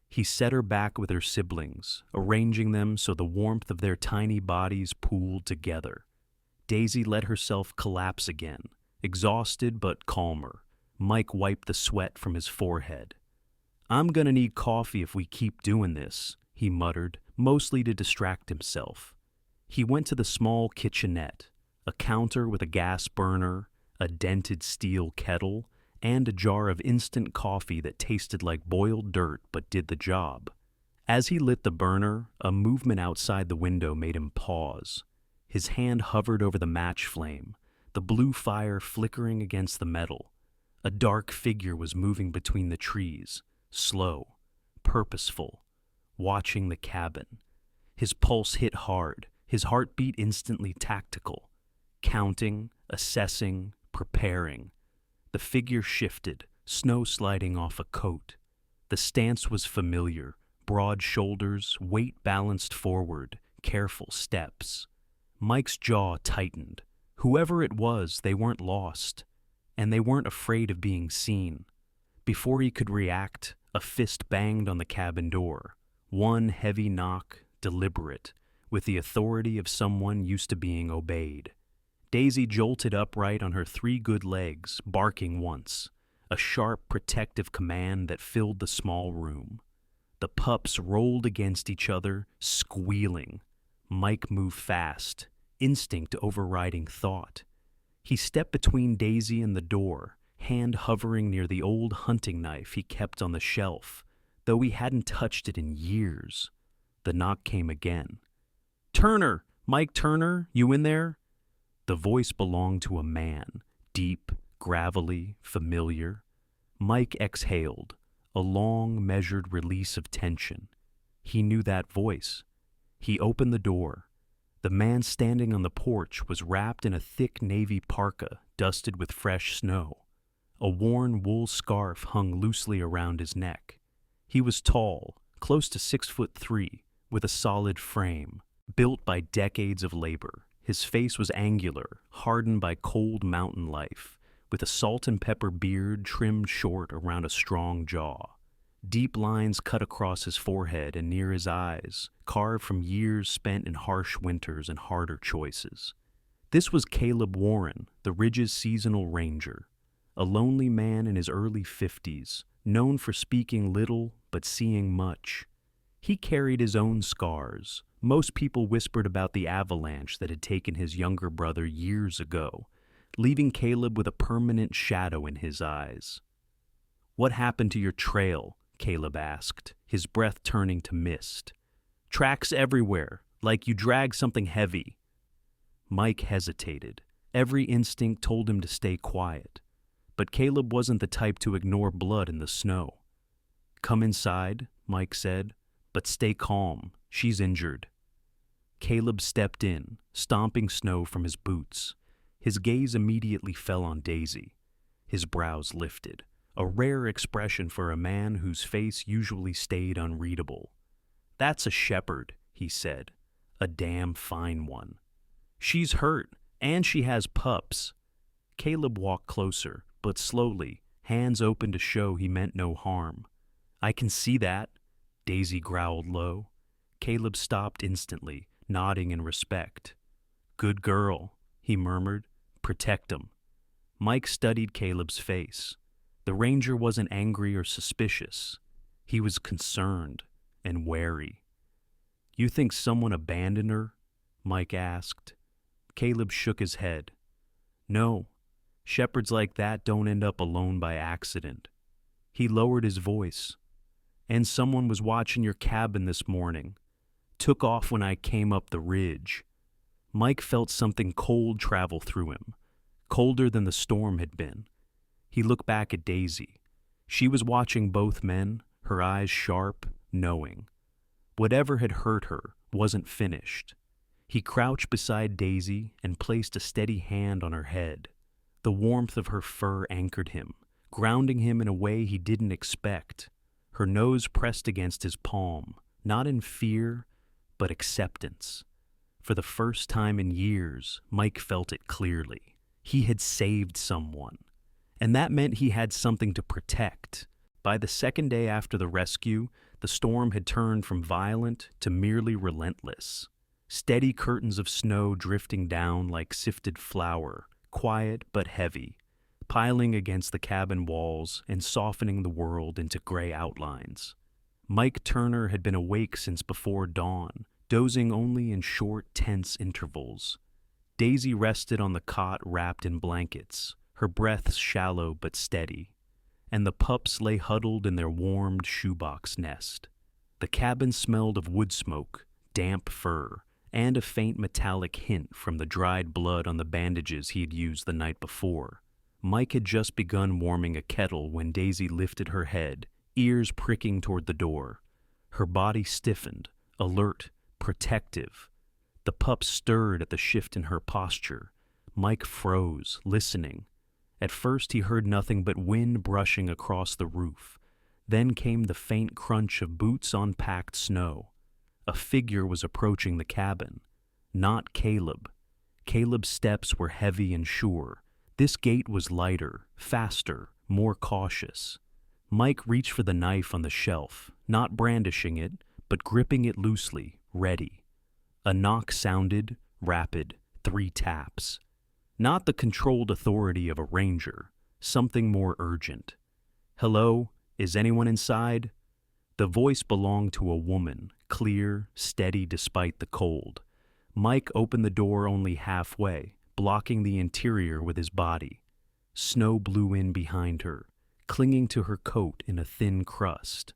He set her back with her siblings, arranging them so the warmth of their tiny bodies pooled together. Daisy let herself collapse again, exhausted but calmer. Mike wiped the sweat from his forehead. "I'm gonna need coffee if we keep doing this," he muttered, mostly to distract himself. He went to the small kitchenette, a counter with a gas burner, a dented steel kettle, and a jar of instant coffee that tasted like boiled dirt but did the job. As he lit the burner, a movement outside the window made him pause. His hand hovered over the match flame, the blue fire flickering against the metal. A dark figure was moving between the trees, slow, purposeful, watching the cabin. His pulse hit hard, his heartbeat instantly tactical. Counting, assessing, preparing. The figure shifted, snow sliding off a coat. The stance was familiar, broad shoulders, weight balanced forward, careful steps. Mike's jaw tightened. Whoever it was, they weren't lost, and they weren't afraid of being seen. Before he could react, a fist banged on the cabin door. One heavy knock, deliberate, with the authority of someone used to being obeyed. Daisy jolted upright on her 3 good legs, barking once, a sharp, protective command that filled the small room. The pups rolled against each other, squealing. Mike moved fast, instinct overriding thought. He stepped between Daisy and the door, hand hovering near the old hunting knife he kept on the shelf, though he hadn't touched it in years. The knock came again. "Turner! Mike Turner, you in there?" The voice belonged to a man, deep, gravelly, familiar. Mike exhaled, a long, measured release of tension. He knew that voice. He opened the door. The man standing on the porch was wrapped in a thick navy parka dusted with fresh snow. A worn wool scarf hung loosely around his neck. He was tall, close to 6'3", with a solid frame, built by decades of labor. His face was angular, hardened by cold mountain life, with a salt and pepper beard trimmed short around a strong jaw. Deep lines cut across his forehead and near his eyes, carved from years spent in harsh winters and harder choices. This was Caleb Warren, the Ridge's seasonal ranger, a lonely man in his early 50s, known for speaking little but seeing much. He carried his own scars. Most people whispered about the avalanche that had taken his younger brother years ago, leaving Caleb with a permanent shadow in his eyes. "What happened to your trail?" Caleb asked, his breath turning to mist. "Tracks everywhere, like you dragged something heavy." Mike hesitated, Every instinct told him to stay quiet, but Caleb wasn't the type to ignore blood in the snow. "Come inside," Mike said, "but stay calm. She's injured." Caleb stepped in, stomping snow from his boots. His gaze immediately fell on Daisy. His brows lifted, a rare expression for a man whose face usually stayed unreadable. "That's a shepherd," he said. "A damn fine one. She's hurt, and she has pups." Caleb walked closer, but slowly, hands open to show he meant no harm. "I can see that," Daisy growled low. Caleb stopped instantly, nodding in respect. "Good girl," he murmured. "Protect 'em." Mike studied Caleb's face. The ranger wasn't angry or suspicious. He was concerned and wary. "You think someone abandoned her?" Mike asked. Caleb shook his head. "No, shepherds like that don't end up alone by accident." He lowered his voice. "And someone was watching your cabin this morning. Took off when I came up the ridge." Mike felt something cold travel through him, colder than the storm had been. He looked back at Daisy. She was watching both men, her eyes sharp, knowing. Whatever had hurt her wasn't finished. He crouched beside Daisy and placed a steady hand on her head. The warmth of her fur anchored him, grounding him in a way he didn't expect. Her nose pressed against his palm, not in fear, but acceptance. For the first time in years, Mike felt it clearly. He had saved someone, and that meant he had something to protect. By the second day after the rescue, the storm had turned from violent to merely relentless. Steady curtains of snow drifting down like sifted flour, quiet but heavy, piling against the cabin walls and softening the world into gray outlines. Mike Turner had been awake since before dawn, dozing only in short, tense intervals. Daisy rested on the cot wrapped in blankets, her breath shallow but steady, and the pups lay huddled in their warmed shoebox nest. The cabin smelled of wood smoke, damp fur, and a faint metallic hint from the dried blood on the bandages he had used the night before. Mike had just begun warming a kettle when Daisy lifted her head, ears pricking toward the door. Her body stiffened, alert, protective. The pups stirred at the shift in her posture. Mike froze, listening. At first he heard nothing but wind brushing across the roof. Then came the faint crunch of boots on packed snow. A figure was approaching the cabin. Not Caleb. Caleb's steps were heavy and sure. This gait was lighter, faster, more cautious. Mike reached for the knife on the shelf, not brandishing it, but gripping it loosely, ready. A knock sounded, rapid, 3 taps. Not the controlled authority of a ranger, something more urgent. "Hello, is anyone inside?" The voice belonged to a woman, clear, steady despite the cold. Mike opened the door only halfway, blocking the interior with his body. Snow blew in behind her, clinging to her coat in a thin crust.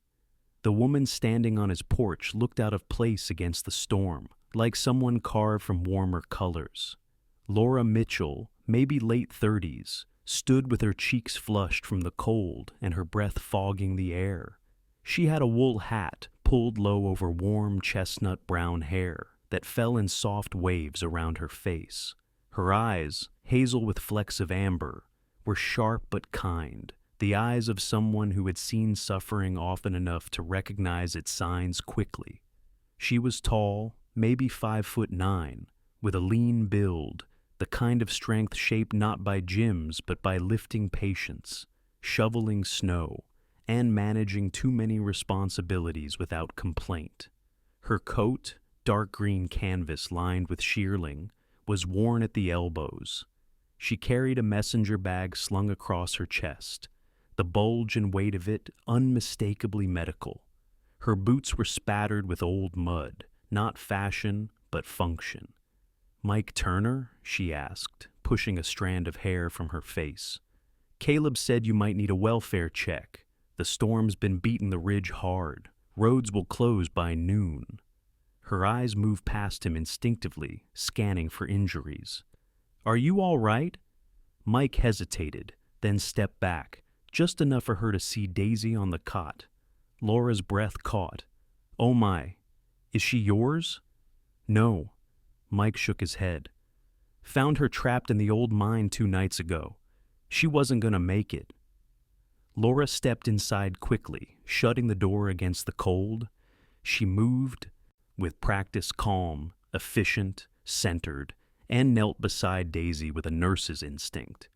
The woman standing on his porch looked out of place against the storm, like someone carved from warmer colors. Laura Mitchell, maybe late 30s, stood with her cheeks flushed from the cold and her breath fogging the air. She had a wool hat pulled low over warm chestnut brown hair that fell in soft waves around her face. Her eyes, hazel with flecks of amber, were sharp but kind, the eyes of someone who had seen suffering often enough to recognize its signs quickly. She was tall, maybe 5'9", with a lean build, the kind of strength shaped not by gyms but by lifting patience, shoveling snow, and managing too many responsibilities without complaint. Her coat, dark green canvas lined with shearling, was worn at the elbows. She carried a messenger bag slung across her chest, the bulge and weight of it unmistakably medical. Her boots were spattered with old mud, not fashion, but function. "Mike Turner?" she asked, pushing a strand of hair from her face. "Caleb said you might need a welfare check. The storm's been beating the ridge hard. Roads will close by noon." Her eyes moved past him instinctively, scanning for injuries. Are you all right? Mike hesitated, then stepped back, just enough for her to see Daisy on the cot. Laura's breath caught. Oh my, is she yours? No. Mike shook his head. Found her trapped in the old mine 2 nights ago. She wasn't gonna make it. Laura stepped inside quickly, shutting the door against the cold. She moved with practiced calm, efficient, centered, and knelt beside Daisy with a nurse's instinct.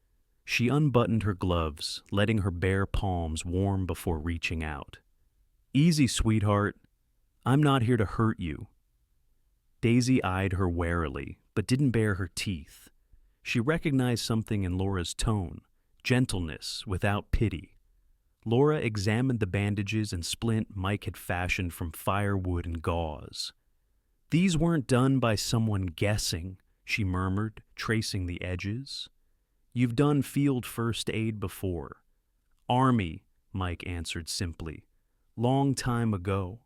She unbuttoned her gloves, letting her bare palms warm before reaching out. Easy, sweetheart. I'm not here to hurt you. Daisy eyed her warily, but didn't bare her teeth. She recognized something in Laura's tone, gentleness without pity. Laura examined the bandages and splint Mike had fashioned from firewood and gauze. These weren't done by someone guessing, she murmured, tracing the edges. You've done field first aid before. Army, Mike answered simply. Long time ago.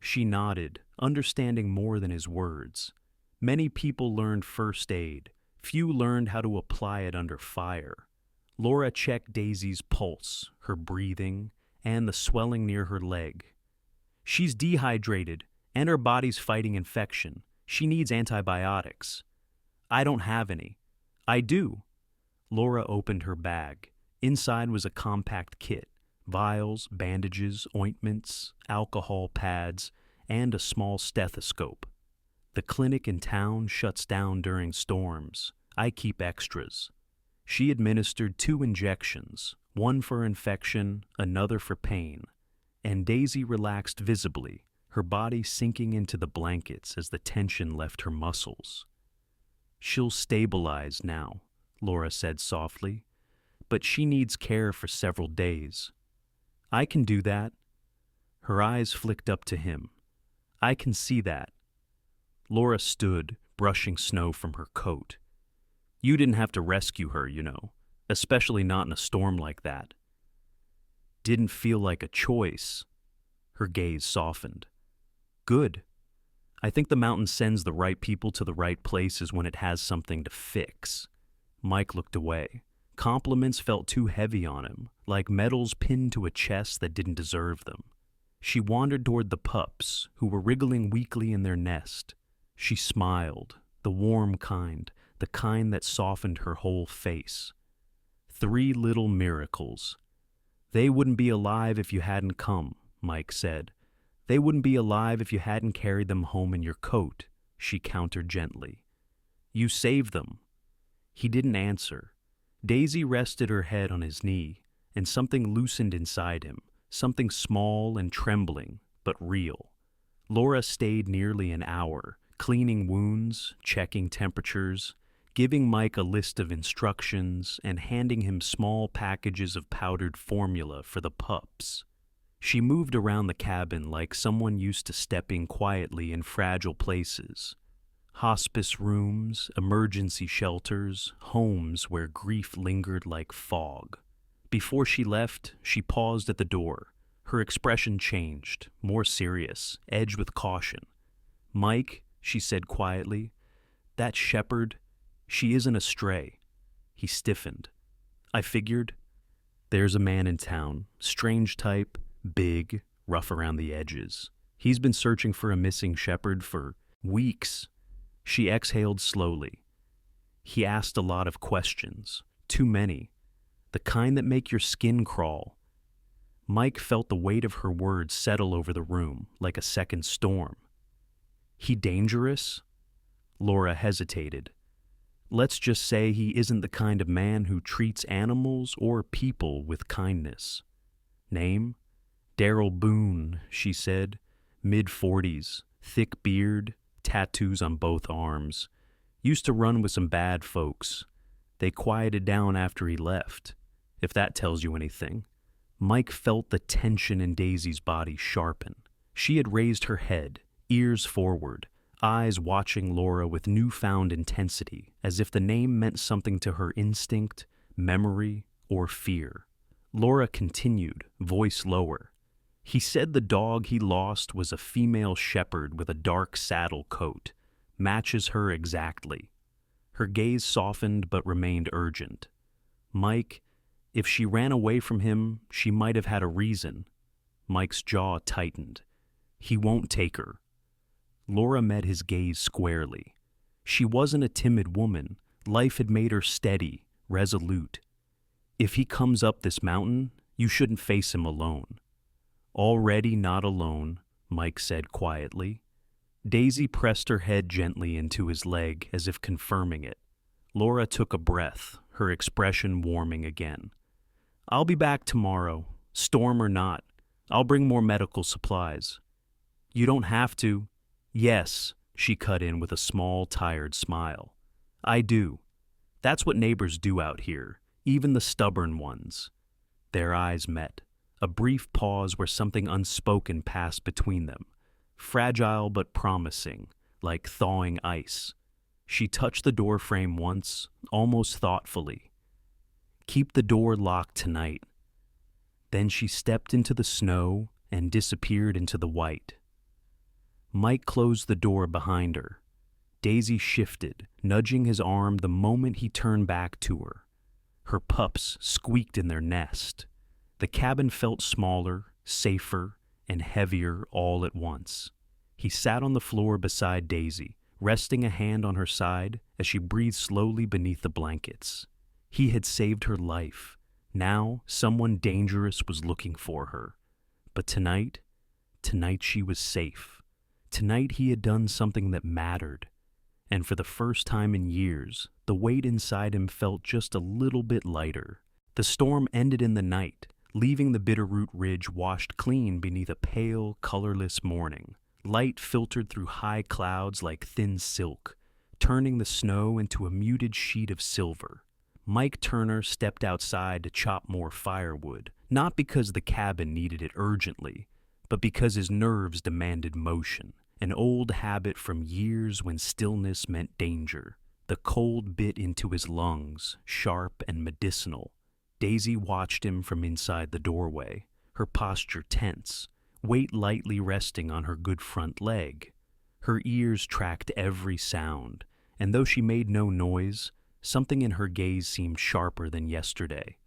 She nodded, understanding more than his words. Many people learned first aid. Few learned how to apply it under fire. Laura checked Daisy's pulse, her breathing, and the swelling near her leg. She's dehydrated, and her body's fighting infection. She needs antibiotics. I don't have any. I do. Laura opened her bag. Inside was a compact kit. Vials, bandages, ointments, alcohol pads, and a small stethoscope. The clinic in town shuts down during storms. I keep extras. She administered 2 injections, one for infection, another for pain, and Daisy relaxed visibly, her body sinking into the blankets as the tension left her muscles. She'll stabilize now, Laura said softly, but she needs care for several days. I can do that. Her eyes flicked up to him. I can see that. Laura stood, brushing snow from her coat. You didn't have to rescue her, you know, especially not in a storm like that. Didn't feel like a choice. Her gaze softened. Good. I think the mountain sends the right people to the right places when it has something to fix. Mike looked away. Compliments felt too heavy on him, like medals pinned to a chest that didn't deserve them. She wandered toward the pups, who were wriggling weakly in their nest. She smiled, the warm kind, the kind that softened her whole face. 3 little miracles. They wouldn't be alive if you hadn't come, Mike said. They wouldn't be alive if you hadn't carried them home in your coat, she countered gently. You saved them. He didn't answer. Daisy rested her head on his knee, and something loosened inside him, something small and trembling, but real. Laura stayed nearly an hour, cleaning wounds, checking temperatures, giving Mike a list of instructions, and handing him small packages of powdered formula for the pups. She moved around the cabin like someone used to stepping quietly in fragile places. Hospice rooms, emergency shelters, homes where grief lingered like fog. Before she left, she paused at the door. Her expression changed, more serious, edged with caution. Mike, she said quietly, that shepherd, she isn't a stray. He stiffened. I figured, there's a man in town, strange type, big, rough around the edges. He's been searching for a missing shepherd for weeks. She exhaled slowly. He asked a lot of questions, too many, the kind that make your skin crawl. Mike felt the weight of her words settle over the room like a second storm. He dangerous? Laura hesitated. Let's just say he isn't the kind of man who treats animals or people with kindness. Name? Darrell Boone, she said, mid-40s, thick beard, tattoos on both arms. Used to run with some bad folks. They quieted down after he left, if that tells you anything. Mike felt the tension in Daisy's body sharpen. She had raised her head, ears forward, eyes watching Laura with newfound intensity, as if the name meant something to her instinct, memory, or fear. Laura continued, voice lower. He said the dog he lost was a female shepherd with a dark saddle coat. Matches her exactly. Her gaze softened but remained urgent. Mike, if she ran away from him, she might have had a reason. Mike's jaw tightened. He won't take her. Laura met his gaze squarely. She wasn't a timid woman. Life had made her steady, resolute. If he comes up this mountain, you shouldn't face him alone. Already not alone, Mike said quietly. Daisy pressed her head gently into his leg as if confirming it. Laura took a breath, her expression warming again. I'll be back tomorrow, storm or not. I'll bring more medical supplies. You don't have to. Yes, she cut in with a small, tired smile. I do. That's what neighbors do out here, even the stubborn ones. Their eyes met, a brief pause where something unspoken passed between them, fragile but promising, like thawing ice. She touched the door frame once, almost thoughtfully. Keep the door locked tonight. Then she stepped into the snow and disappeared into the white. Mike closed the door behind her. Daisy shifted, nudging his arm the moment he turned back to her. Her pups squeaked in their nest. The cabin felt smaller, safer, and heavier all at once. He sat on the floor beside Daisy, resting a hand on her side as she breathed slowly beneath the blankets. He had saved her life. Now someone dangerous was looking for her. But tonight she was safe. Tonight he had done something that mattered. And for the first time in years, the weight inside him felt just a little bit lighter. The storm ended in the night, leaving the Bitterroot Ridge washed clean beneath a pale, colorless morning. Light filtered through high clouds like thin silk, turning the snow into a muted sheet of silver. Mike Turner stepped outside to chop more firewood, not because the cabin needed it urgently, but because his nerves demanded motion, an old habit from years when stillness meant danger. The cold bit into his lungs, sharp and medicinal. Daisy watched him from inside the doorway, her posture tense, weight lightly resting on her good front leg. Her ears tracked every sound, and though she made no noise, something in her gaze seemed sharper than yesterday.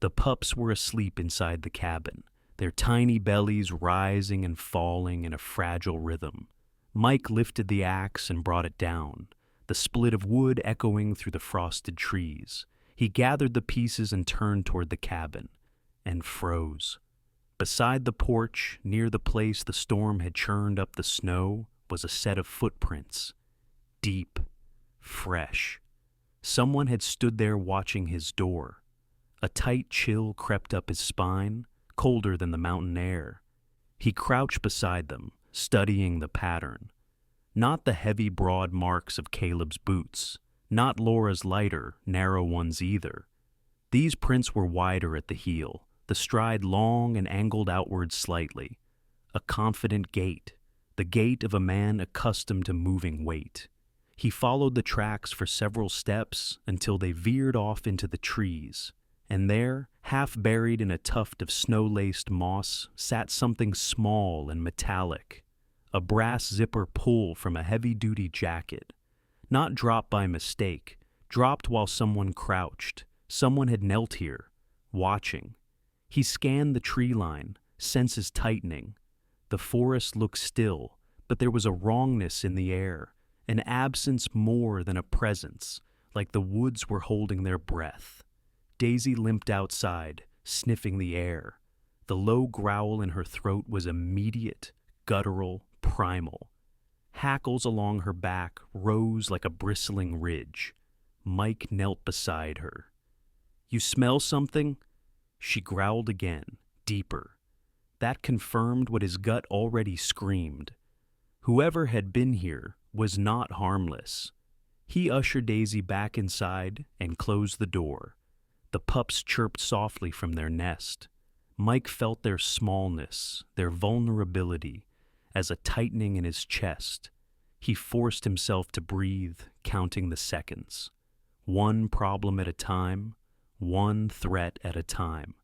The pups were asleep inside the cabin, their tiny bellies rising and falling in a fragile rhythm. Mike lifted the axe and brought it down, the split of wood echoing through the frosted trees. He gathered the pieces and turned toward the cabin, and froze. Beside the porch, near the place the storm had churned up the snow, was a set of footprints. Deep, fresh. Someone had stood there watching his door. A tight chill crept up his spine, colder than the mountain air. He crouched beside them, studying the pattern. Not the heavy, broad marks of Caleb's boots, not Laura's lighter, narrow ones either. These prints were wider at the heel, the stride long and angled outward slightly. A confident gait, the gait of a man accustomed to moving weight. He followed the tracks for several steps until they veered off into the trees, and there, half buried in a tuft of snow-laced moss, sat something small and metallic, a brass zipper pull from a heavy-duty jacket. Not dropped by mistake, dropped while someone crouched. Someone had knelt here, watching. He scanned the tree line, senses tightening. The forest looked still, but there was a wrongness in the air, an absence more than a presence, like the woods were holding their breath. Daisy limped outside, sniffing the air. The low growl in her throat was immediate, guttural, primal. Hackles along her back rose like a bristling ridge. Mike knelt beside her. You smell something? She growled again, deeper. That confirmed what his gut already screamed. Whoever had been here was not harmless. He ushered Daisy back inside and closed the door. The pups chirped softly from their nest. Mike felt their smallness, their vulnerability, as a tightening in his chest. He forced himself to breathe, counting the seconds. One problem at a time, one threat at a time.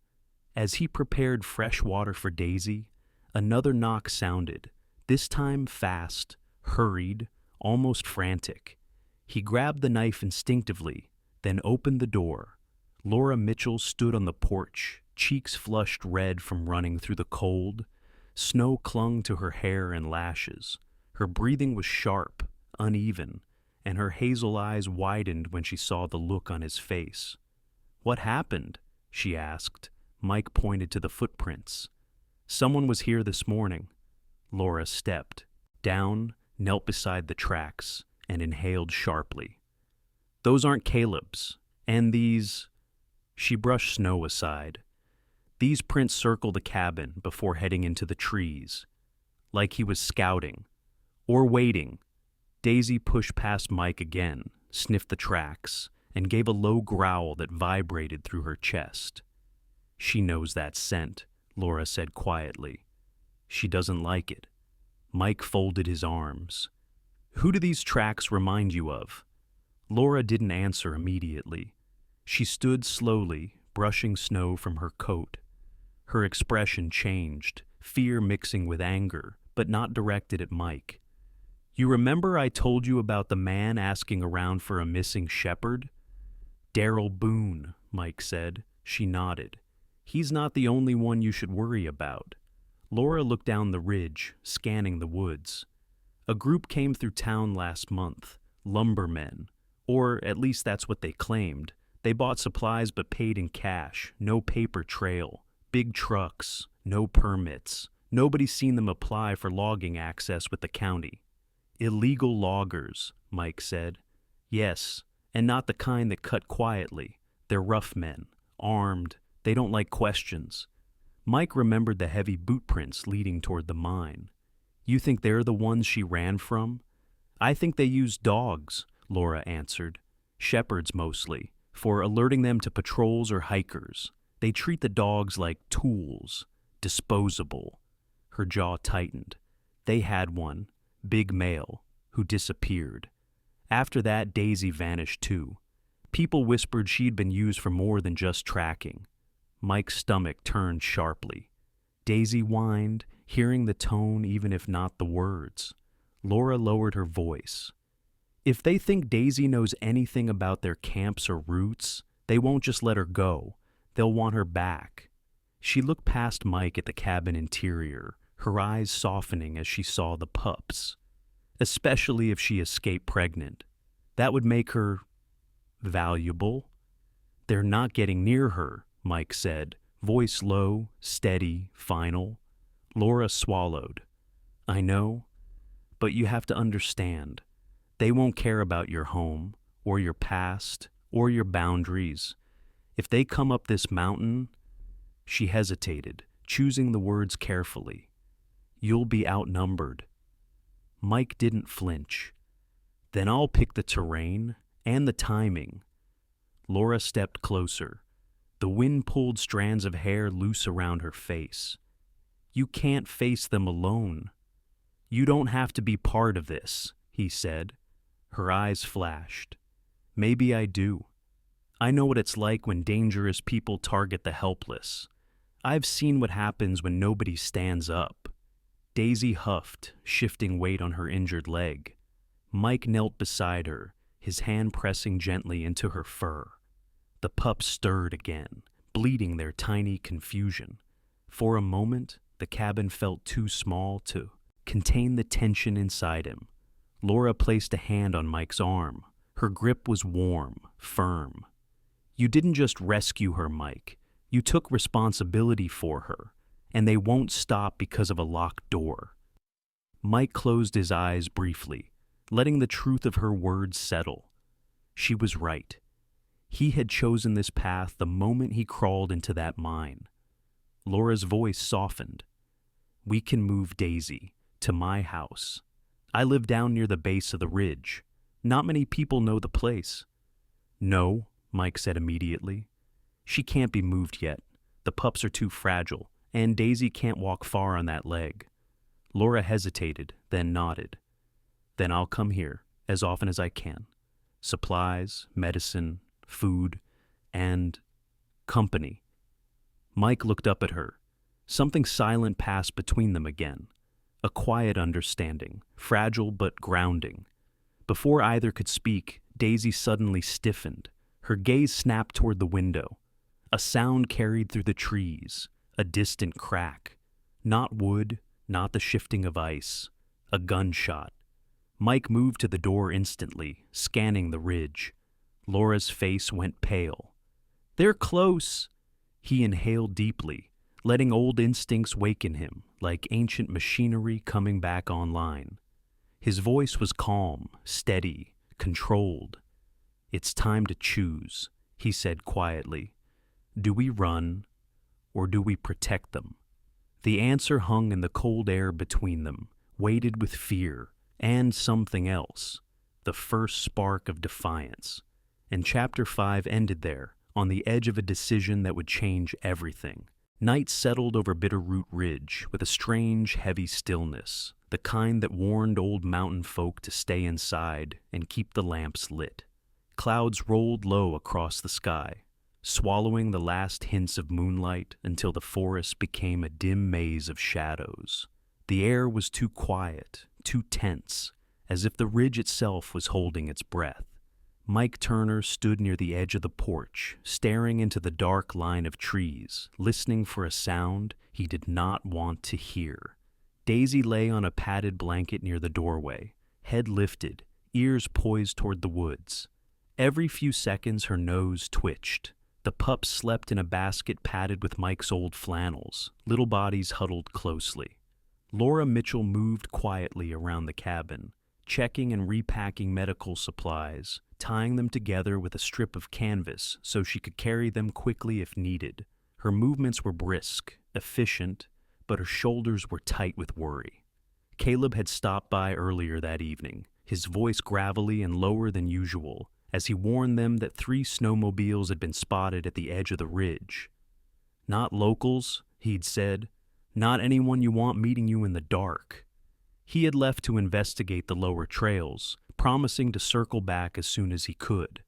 As he prepared fresh water for Daisy, another knock sounded, this time fast, hurried, almost frantic. He grabbed the knife instinctively, then opened the door. Laura Mitchell stood on the porch, cheeks flushed red from running through the cold. Snow clung to her hair and lashes. Her breathing was sharp, uneven, and her hazel eyes widened when she saw the look on his face. "What happened?" she asked. Mike pointed to the footprints. "Someone was here this morning." Laura stepped down, knelt beside the tracks, and inhaled sharply. "Those aren't Caleb's. And these—" She brushed snow aside. "These prints circle the cabin before heading into the trees. Like he was scouting. Or waiting." Daisy pushed past Mike again, sniffed the tracks, and gave a low growl that vibrated through her chest. "She knows that scent," Laura said quietly. "She doesn't like it." Mike folded his arms. "Who do these tracks remind you of?" Laura didn't answer immediately. She stood slowly, brushing snow from her coat. Her expression changed, fear mixing with anger, but not directed at Mike. "You remember I told you about the man asking around for a missing shepherd?" "Darrell Boone," Mike said. She nodded. "He's not the only one you should worry about." Laura looked down the ridge, scanning the woods. "A group came through town last month, lumbermen, or at least that's what they claimed. They bought supplies but paid in cash, no paper trail, big trucks, no permits. Nobody's seen them apply for logging access with the county." "Illegal loggers," Mike said. "Yes, and not the kind that cut quietly. They're rough men, armed. They don't like questions." Mike remembered the heavy boot prints leading toward the mine. "You think they're the ones she ran from?" "I think they use dogs," Laura answered. "Shepherds mostly, for alerting them to patrols or hikers. They treat the dogs like tools, disposable." Her jaw tightened. "They had one, big male, who disappeared. After that, Daisy vanished too. People whispered she'd been used for more than just tracking." Mike's stomach turned sharply. Daisy whined, hearing the tone even if not the words. Laura lowered her voice. "If they think Daisy knows anything about their camps or routes, they won't just let her go. They'll want her back." She looked past Mike at the cabin interior, her eyes softening as she saw the pups. "Especially if she escaped pregnant. That would make her valuable." "They're not getting near her," Mike said, voice low, steady, final. Laura swallowed. "I know, but you have to understand. They won't care about your home, or your past, or your boundaries. If they come up this mountain—" She hesitated, choosing the words carefully. "You'll be outnumbered." Mike didn't flinch. "Then I'll pick the terrain and the timing." Laura stepped closer. The wind pulled strands of hair loose around her face. "You can't face them alone." "You don't have to be part of this," he said. Her eyes flashed. "Maybe I do. I know what it's like when dangerous people target the helpless. I've seen what happens when nobody stands up." Daisy huffed, shifting weight on her injured leg. Mike knelt beside her, his hand pressing gently into her fur. The pups stirred again, bleating their tiny confusion. For a moment, the cabin felt too small to contain the tension inside him. Laura placed a hand on Mike's arm. Her grip was warm, firm. "You didn't just rescue her, Mike. You took responsibility for her, and they won't stop because of a locked door." Mike closed his eyes briefly, letting the truth of her words settle. She was right. He had chosen this path the moment he crawled into that mine. Laura's voice softened. "We can move Daisy to my house. I live down near the base of the ridge. Not many people know the place." "No," Mike said immediately. "She can't be moved yet. The pups are too fragile, and Daisy can't walk far on that leg." Laura hesitated, then nodded. "Then I'll come here as often as I can. Supplies, medicine, food, and company." Mike looked up at her. Something silent passed between them again. A quiet understanding, fragile but grounding. Before either could speak, Daisy suddenly stiffened. Her gaze snapped toward the window. A sound carried through the trees, a distant crack. Not wood, not the shifting of ice. A gunshot. Mike moved to the door instantly, scanning the ridge. Laura's face went pale. "They're close." He inhaled deeply, letting old instincts waken him, like ancient machinery coming back online. His voice was calm, steady, controlled. "It's time to choose," he said quietly. "Do we run, or do we protect them?" The answer hung in the cold air between them, weighted with fear, and something else, the first spark of defiance. And Chapter 5 ended there, on the edge of a decision that would change everything. Night settled over Bitterroot Ridge with a strange, heavy stillness, the kind that warned old mountain folk to stay inside and keep the lamps lit. Clouds rolled low across the sky, swallowing the last hints of moonlight until the forest became a dim maze of shadows. The air was too quiet, too tense, as if the ridge itself was holding its breath. Mike Turner stood near the edge of the porch, staring into the dark line of trees, listening for a sound he did not want to hear. Daisy lay on a padded blanket near the doorway, head lifted, ears poised toward the woods. Every few seconds her nose twitched. The pups slept in a basket padded with Mike's old flannels, little bodies huddled closely. Laura Mitchell moved quietly around the cabin, checking and repacking medical supplies, tying them together with a strip of canvas so she could carry them quickly if needed. Her movements were brisk, efficient, but her shoulders were tight with worry. Caleb had stopped by earlier that evening, his voice gravelly and lower than usual, as he warned them that 3 snowmobiles had been spotted at the edge of the ridge. "Not locals," he'd said. "Not anyone you want meeting you in the dark." He had left to investigate the lower trails, promising to circle back as soon as he could.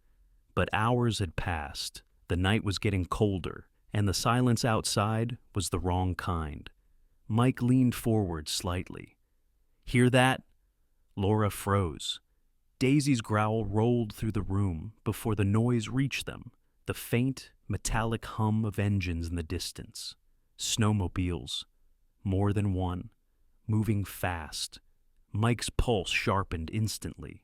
But hours had passed, the night was getting colder, and the silence outside was the wrong kind. Mike leaned forward slightly. "Hear that?" Laura froze. Daisy's growl rolled through the room before the noise reached them, the faint, metallic hum of engines in the distance. Snowmobiles. More than one. Moving fast. Mike's pulse sharpened instantly.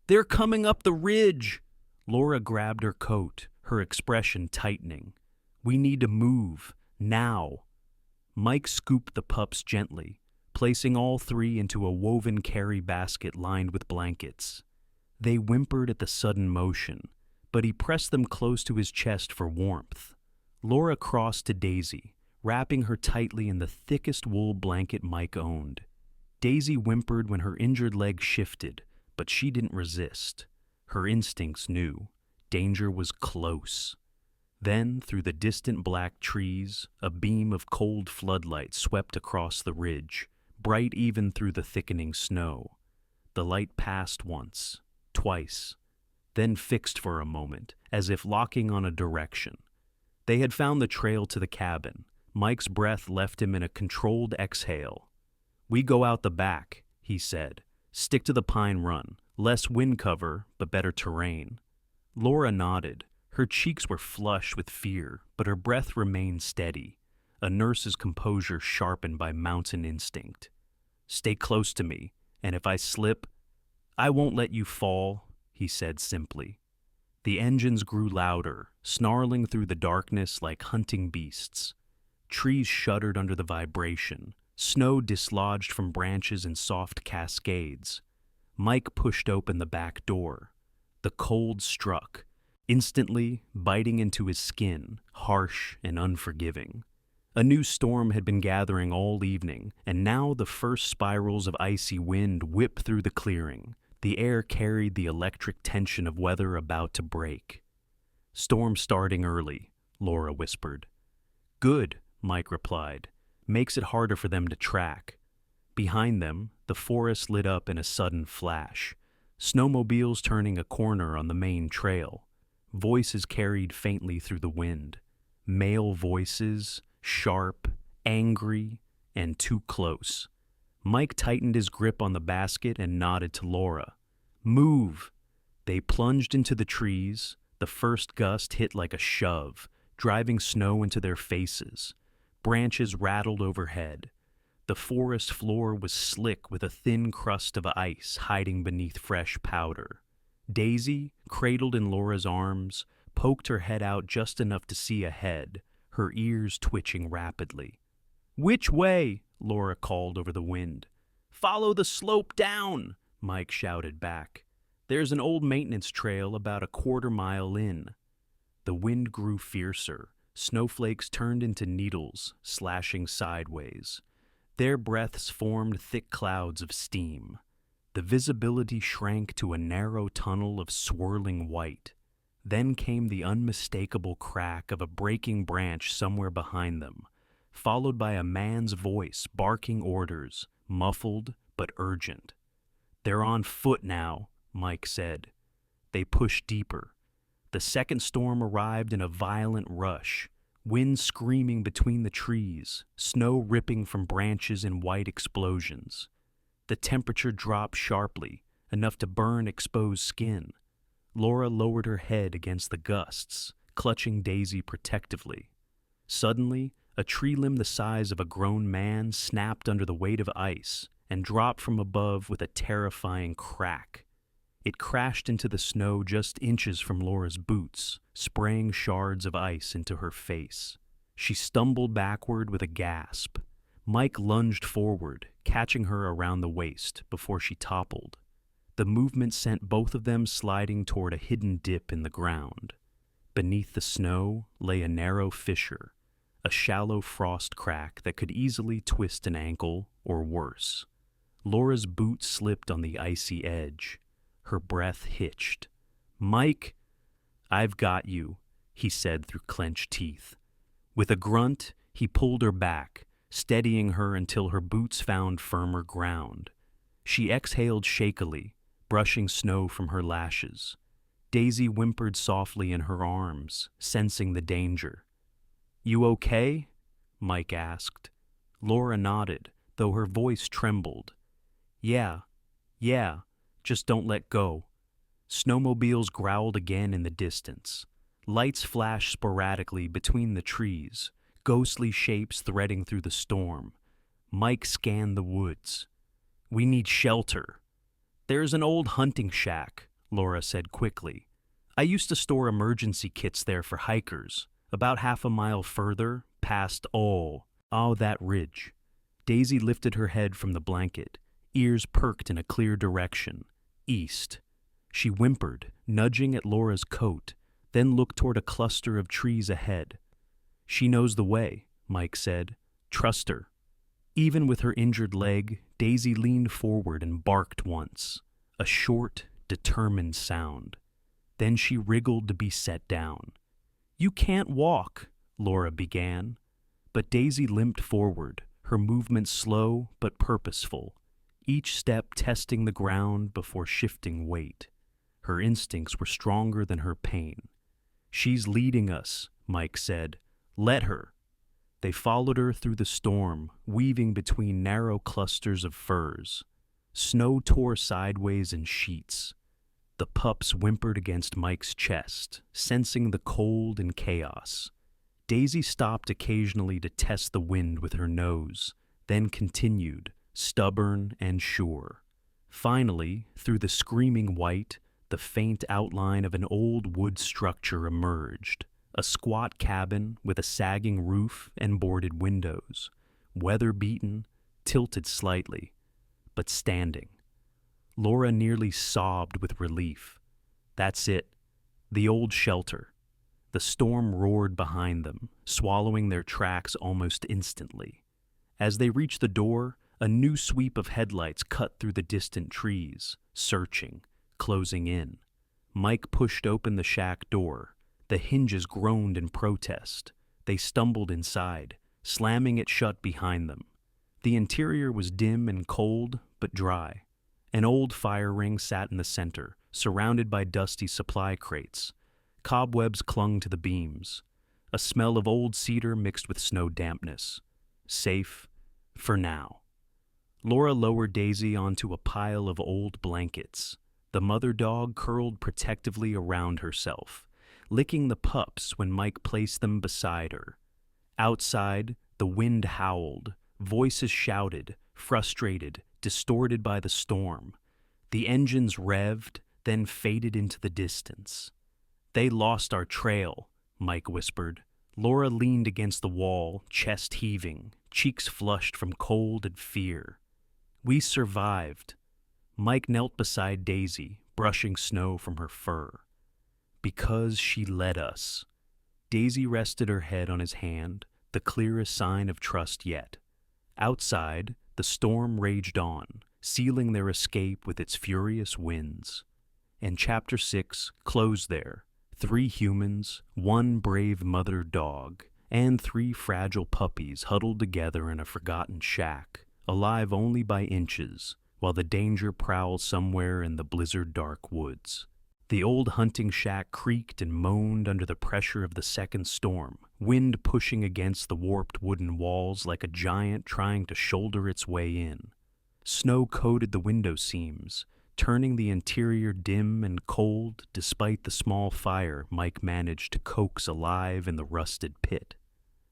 "They're coming up the ridge!" Laura grabbed her coat, her expression tightening. "We need to move. Now." Mike scooped the pups gently, placing all 3 into a woven carry basket lined with blankets. They whimpered at the sudden motion, but he pressed them close to his chest for warmth. Laura crossed to Daisy, wrapping her tightly in the thickest wool blanket Mike owned. Daisy whimpered when her injured leg shifted, but she didn't resist. Her instincts knew. Danger was close. Then, through the distant black trees, a beam of cold floodlight swept across the ridge, bright even through the thickening snow. The light passed once, twice, then fixed for a moment, as if locking on a direction. They had found the trail to the cabin. Mike's breath left him in a controlled exhale. "We go out the back," he said. "Stick to the pine run. Less wind cover, but better terrain." Laura nodded. Her cheeks were flush with fear, but her breath remained steady, a nurse's composure sharpened by mountain instinct. "Stay close to me, and if I slip, I won't let you fall," he said simply. The engines grew louder, snarling through the darkness like hunting beasts. Trees shuddered under the vibration. Snow dislodged from branches in soft cascades. Mike pushed open the back door. The cold struck, instantly biting into his skin, harsh and unforgiving. A new storm had been gathering all evening, and now the first spirals of icy wind whipped through the clearing. The air carried the electric tension of weather about to break. "Storm starting early," Laura whispered. "Good," Mike replied. "Makes it harder for them to track." Behind them, the forest lit up in a sudden flash. Snowmobiles turning a corner on the main trail. Voices carried faintly through the wind. Male voices, sharp, angry, and too close. Mike tightened his grip on the basket and nodded to Laura. Move! They plunged into the trees. The first gust hit like a shove, driving snow into their faces. Branches rattled overhead. The forest floor was slick with a thin crust of ice hiding beneath fresh powder. Daisy, cradled in Laura's arms, poked her head out just enough to see ahead, her ears twitching rapidly. "Which way?" Laura called over the wind. "Follow the slope down," Mike shouted back. "There's an old maintenance trail about a quarter-mile in." The wind grew fiercer. Snowflakes turned into needles, slashing sideways. Their breaths formed thick clouds of steam. The visibility shrank to a narrow tunnel of swirling white. Then came the unmistakable crack of a breaking branch somewhere behind them, followed by a man's voice barking orders, muffled but urgent. "They're on foot now," Mike said. They pushed deeper. The second storm arrived in a violent rush, wind screaming between the trees, snow ripping from branches in white explosions. The temperature dropped sharply, enough to burn exposed skin. Laura lowered her head against the gusts, clutching Daisy protectively. Suddenly, a tree limb the size of a grown man snapped under the weight of ice and dropped from above with a terrifying crack. It crashed into the snow just inches from Laura's boots, spraying shards of ice into her face. She stumbled backward with a gasp. Mike lunged forward, catching her around the waist before she toppled. The movement sent both of them sliding toward a hidden dip in the ground. Beneath the snow lay a narrow fissure, a shallow frost crack that could easily twist an ankle or worse. Laura's boot slipped on the icy edge. Her breath hitched. "Mike!" "I've got you," he said through clenched teeth. With a grunt, he pulled her back, steadying her until her boots found firmer ground. She exhaled shakily, brushing snow from her lashes. Daisy whimpered softly in her arms, sensing the danger. "You okay?" Mike asked. Laura nodded, though her voice trembled. Yeah, just don't let go." Snowmobiles growled again in the distance. Lights flashed sporadically between the trees, ghostly shapes threading through the storm. Mike scanned the woods. "We need shelter." "There's an old hunting shack," Laura said quickly. "I used to store emergency kits there for hikers, about half a mile further, past that ridge." Daisy lifted her head from the blanket, ears perked in a clear direction, east. She whimpered, nudging at Laura's coat, then looked toward a cluster of trees ahead. "She knows the way," Mike said. "Trust her." Even with her injured leg, Daisy leaned forward and barked once, a short, determined sound. Then she wriggled to be set down. "You can't walk," Laura began, but Daisy limped forward, her movement slow but purposeful, each step testing the ground before shifting weight. Her instincts were stronger than her pain. "She's leading us," Mike said. "Let her." They followed her through the storm, weaving between narrow clusters of firs. Snow tore sideways in sheets. The pups whimpered against Mike's chest, sensing the cold and chaos. Daisy stopped occasionally to test the wind with her nose, then continued, stubborn and sure. Finally, through the screaming white, the faint outline of an old wood structure emerged, a squat cabin with a sagging roof and boarded windows, weather-beaten, tilted slightly, but standing. Laura nearly sobbed with relief. That's it, the old shelter. The storm roared behind them, swallowing their tracks almost instantly. As they reached the door, a new sweep of headlights cut through the distant trees, searching, closing in. Mike pushed open the shack door. The hinges groaned in protest. They stumbled inside, slamming it shut behind them. The interior was dim and cold, but dry. An old fire ring sat in the center, surrounded by dusty supply crates. Cobwebs clung to the beams. A smell of old cedar mixed with snow dampness. Safe, for now. Laura lowered Daisy onto a pile of old blankets. The mother dog curled protectively around herself, licking the pups when Mike placed them beside her. Outside, the wind howled, voices shouted, frustrated, distorted by the storm. The engines revved, then faded into the distance. "They lost our trail," Mike whispered. Laura leaned against the wall, chest heaving, cheeks flushed from cold and fear. "We survived." Mike knelt beside Daisy, brushing snow from her fur. "Because she led us." Daisy rested her head on his hand, the clearest sign of trust yet. Outside, the storm raged on, sealing their escape with its furious winds. And Chapter 6 closed there. 3 humans, 1 brave mother dog, and 3 fragile puppies huddled together in a forgotten shack, alive only by inches, while the danger prowls somewhere in the blizzard-dark woods. The old hunting shack creaked and moaned under the pressure of the second storm, wind pushing against the warped wooden walls like a giant trying to shoulder its way in. Snow coated the window seams, turning the interior dim and cold despite the small fire Mike managed to coax alive in the rusted pit.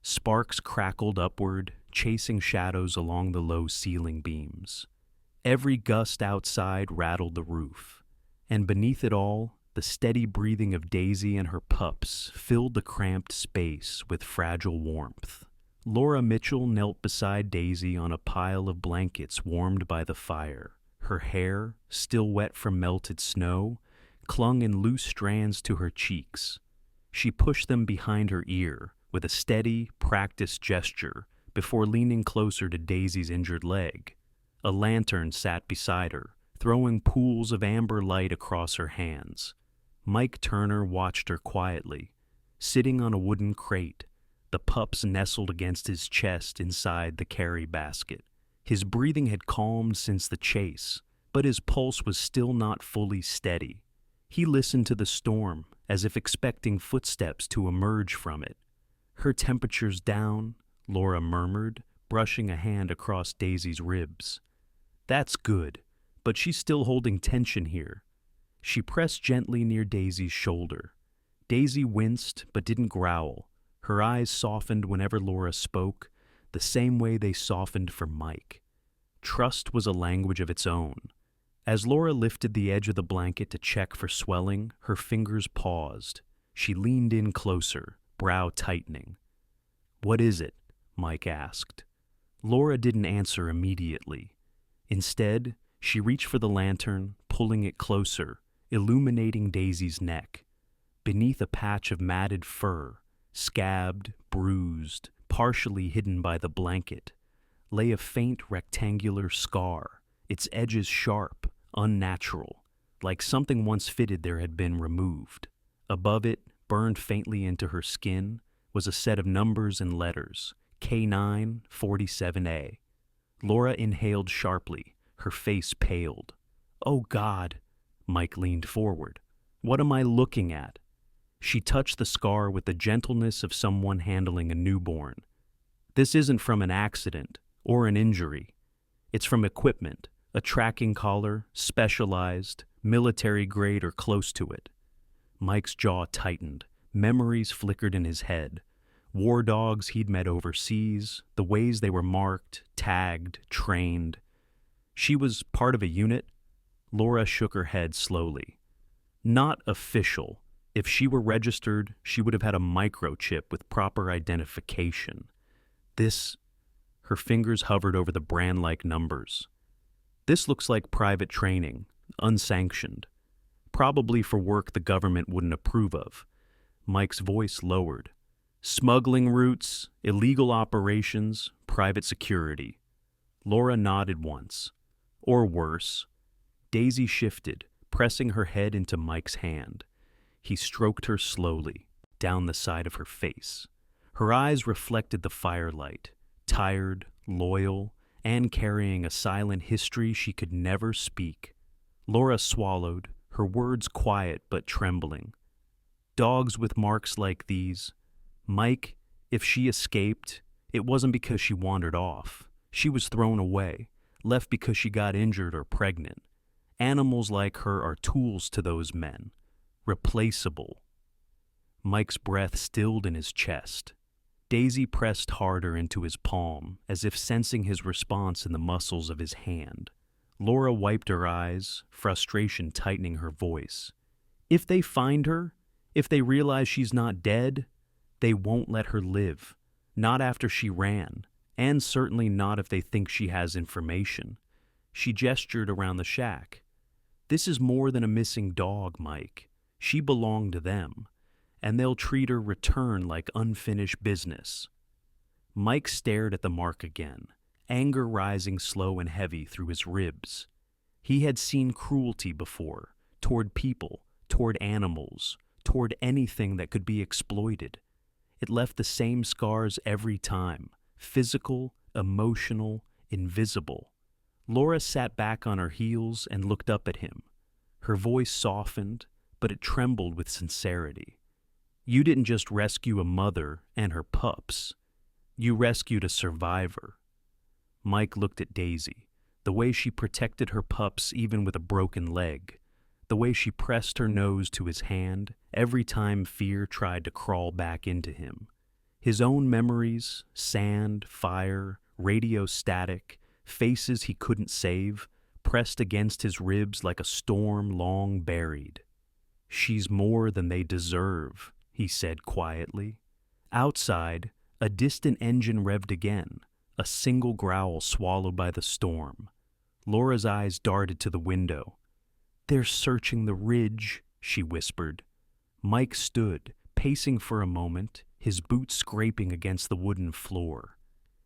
Sparks crackled upward, chasing shadows along the low ceiling beams. Every gust outside rattled the roof, and beneath it all, the steady breathing of Daisy and her pups filled the cramped space with fragile warmth. Laura Mitchell knelt beside Daisy on a pile of blankets warmed by the fire. Her hair, still wet from melted snow, clung in loose strands to her cheeks. She pushed them behind her ear with a steady, practiced gesture before leaning closer to Daisy's injured leg. A lantern sat beside her, throwing pools of amber light across her hands. Mike Turner watched her quietly, sitting on a wooden crate, the pups nestled against his chest inside the carry basket. His breathing had calmed since the chase, but his pulse was still not fully steady. He listened to the storm, as if expecting footsteps to emerge from it. "Her temperature's down," Laura murmured, brushing a hand across Daisy's ribs. "That's good, but she's still holding tension here." She pressed gently near Daisy's shoulder. Daisy winced but didn't growl. Her eyes softened whenever Laura spoke, the same way they softened for Mike. Trust was a language of its own. As Laura lifted the edge of the blanket to check for swelling, her fingers paused. She leaned in closer, brow tightening. "What is it?" Mike asked. Laura didn't answer immediately. Instead, she reached for the lantern, pulling it closer, illuminating Daisy's neck. Beneath a patch of matted fur, scabbed, bruised, partially hidden by the blanket, lay a faint rectangular scar, its edges sharp, unnatural, like something once fitted there had been removed. Above it, burned faintly into her skin, was a set of numbers and letters, K947A. Laura inhaled sharply, her face paled. "Oh God!" Mike leaned forward. "What am I looking at?" She touched the scar with the gentleness of someone handling a newborn. "This isn't from an accident or an injury. It's from equipment, a tracking collar, specialized, military grade or close to it." Mike's jaw tightened. Memories flickered in his head. War dogs he'd met overseas, the ways they were marked, tagged, trained. She was part of a unit? Laura shook her head slowly. "Not official. If she were registered, she would have had a microchip with proper identification. This..." Her fingers hovered over the brand-like numbers. "This looks like private training, unsanctioned. Probably for work the government wouldn't approve of." Mike's voice lowered. "Smuggling routes, illegal operations, private security." Laura nodded once. "Or worse." Daisy shifted, pressing her head into Mike's hand. He stroked her slowly, down the side of her face. Her eyes reflected the firelight, tired, loyal, and carrying a silent history she could never speak. Laura swallowed, her words quiet but trembling. "Dogs with marks like these. Mike, if she escaped, it wasn't because she wandered off. She was thrown away, left because she got injured or pregnant. Animals like her are tools to those men. Replaceable. Mike's breath stilled in his chest. Daisy pressed harder into his palm, as if sensing his response in the muscles of his hand. Laura wiped her eyes, frustration tightening her voice. If they find her, if they realize she's not dead, they won't let her live. Not after she ran, and certainly not if they think she has information. She gestured around the shack. This is more than a missing dog, Mike. She belonged to them, and they'll treat her return like unfinished business. Mike stared at the mark again, anger rising slow and heavy through his ribs. He had seen cruelty before, toward people, toward animals, toward anything that could be exploited. It left the same scars every time, physical, emotional, invisible. Laura sat back on her heels and looked up at him. Her voice softened, but it trembled with sincerity. You didn't just rescue a mother and her pups. You rescued a survivor. Mike looked at Daisy, the way she protected her pups even with a broken leg, the way she pressed her nose to his hand every time fear tried to crawl back into him. His own memories, sand, fire, radio static, faces he couldn't save, pressed against his ribs like a storm long buried. She's more than they deserve, he said quietly. Outside, a distant engine revved again, a single growl swallowed by the storm. Laura's eyes darted to the window. They're searching the ridge, she whispered. Mike stood, pacing for a moment, his boots scraping against the wooden floor.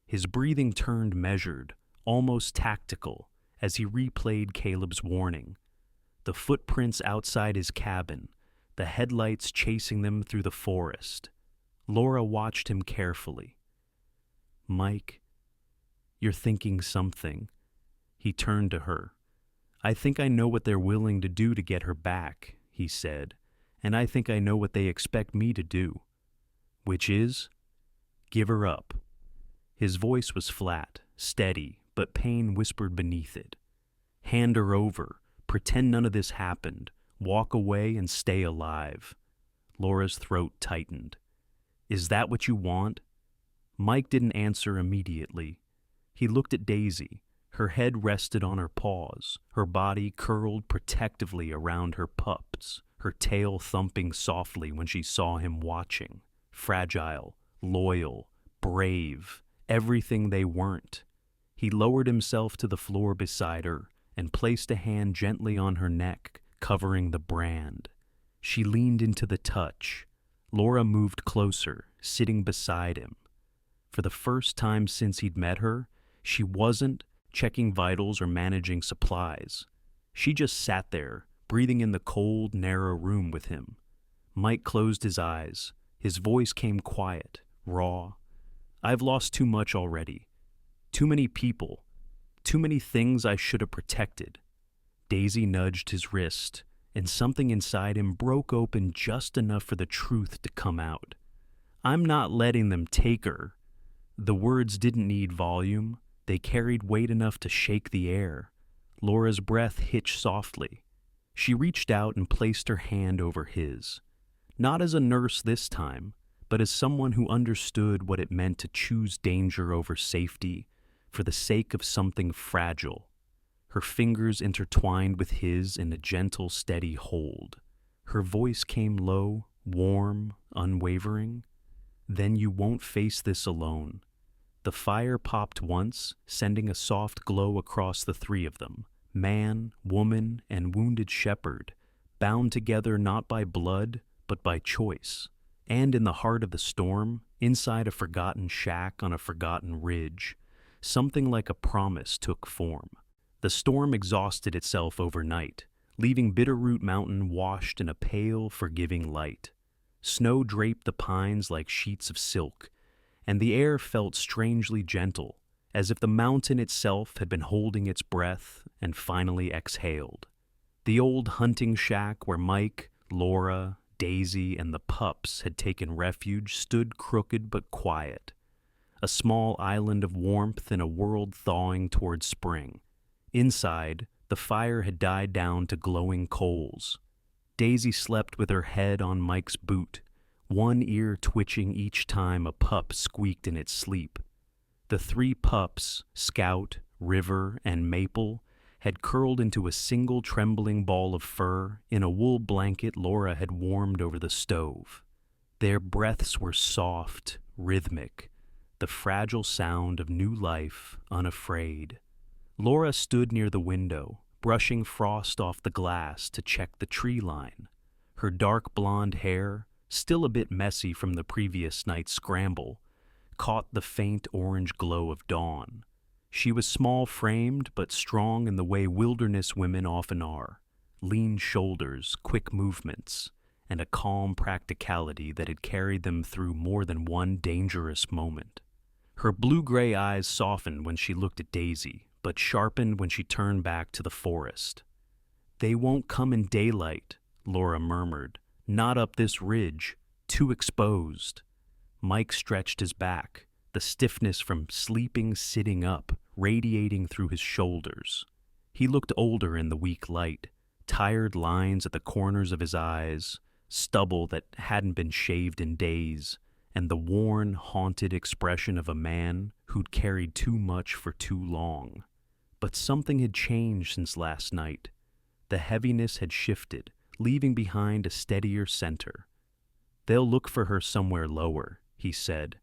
His breathing turned measured, almost tactical, as he replayed Caleb's warning. The footprints outside his cabin, the headlights chasing them through the forest. Laura watched him carefully. Mike, you're thinking something. He turned to her. I think I know what they're willing to do to get her back, he said, and I think I know what they expect me to do. Which is? Give her up. His voice was flat, steady, but pain whispered beneath it. Hand her over, pretend none of this happened, walk away and stay alive. Laura's throat tightened. Is that what you want? Mike didn't answer immediately. He looked at Daisy. Her head rested on her paws, her body curled protectively around her pups, her tail thumping softly when she saw him watching. Fragile, loyal, brave, everything they weren't. He lowered himself to the floor beside her and placed a hand gently on her neck, covering the brand. She leaned into the touch. Laura moved closer, sitting beside him. For the first time since he'd met her, she wasn't checking vitals or managing supplies. She just sat there, breathing in the cold, narrow room with him. Mike closed his eyes. His voice came quiet, raw. I've lost too much already. Too many people. Too many things I should have protected. Daisy nudged his wrist, and something inside him broke open just enough for the truth to come out. I'm not letting them take her. The words didn't need volume. They carried weight enough to shake the air. Laura's breath hitched softly. She reached out and placed her hand over his. Not as a nurse this time, but as someone who understood what it meant to choose danger over safety for the sake of something fragile. Her fingers intertwined with his in a gentle, steady hold. Her voice came low, warm, unwavering. Then you won't face this alone. The fire popped once, sending a soft glow across the three of them, man, woman, and wounded shepherd, bound together not by blood, but by choice. And in the heart of the storm, inside a forgotten shack on a forgotten ridge, something like a promise took form. The storm exhausted itself overnight, leaving Bitterroot Mountain washed in a pale, forgiving light. Snow draped the pines like sheets of silk, and the air felt strangely gentle, as if the mountain itself had been holding its breath and finally exhaled. The old hunting shack where Mike, Laura, Daisy, and the pups had taken refuge stood crooked but quiet, a small island of warmth in a world thawing toward spring. Inside, The fire had died down to glowing coals. Daisy slept with her head on Mike's boot, one ear twitching each time a pup squeaked in its sleep. The three pups, Scout, River, and Maple, had curled into a single trembling ball of fur in a wool blanket Laura had warmed over the stove. Their breaths were soft, rhythmic, the fragile sound of new life, unafraid. Laura stood near the window, brushing frost off the glass to check the tree line. Her dark blonde hair, still a bit messy from the previous night's scramble, caught the faint orange glow of dawn. She was small-framed but strong in the way wilderness women often are, lean shoulders, quick movements, and a calm practicality that had carried them through more than one dangerous moment. Her blue-gray eyes softened when she looked at Daisy, but sharpened when she turned back to the forest. "They won't come in daylight," Laura murmured. "Not up this ridge, too exposed." Mike stretched his back, the stiffness from sleeping sitting up radiating through his shoulders. He looked older in the weak light, tired lines at the corners of his eyes, stubble that hadn't been shaved in days, and the worn, haunted expression of a man who'd carried too much for too long. But something had changed since last night. The heaviness had shifted, leaving behind a steadier center. "They'll look for her somewhere lower," he said.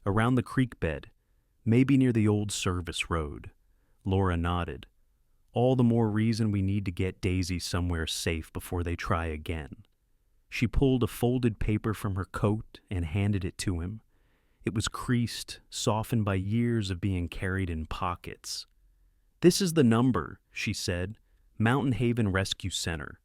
"Around the creek bed, maybe near the old service road." Laura nodded. "All the more reason we need to get Daisy somewhere safe before they try again." She pulled a folded paper from her coat and handed it to him. It was creased, softened by years of being carried in pockets. "This is the number," she said. "Mountain Haven Rescue Center.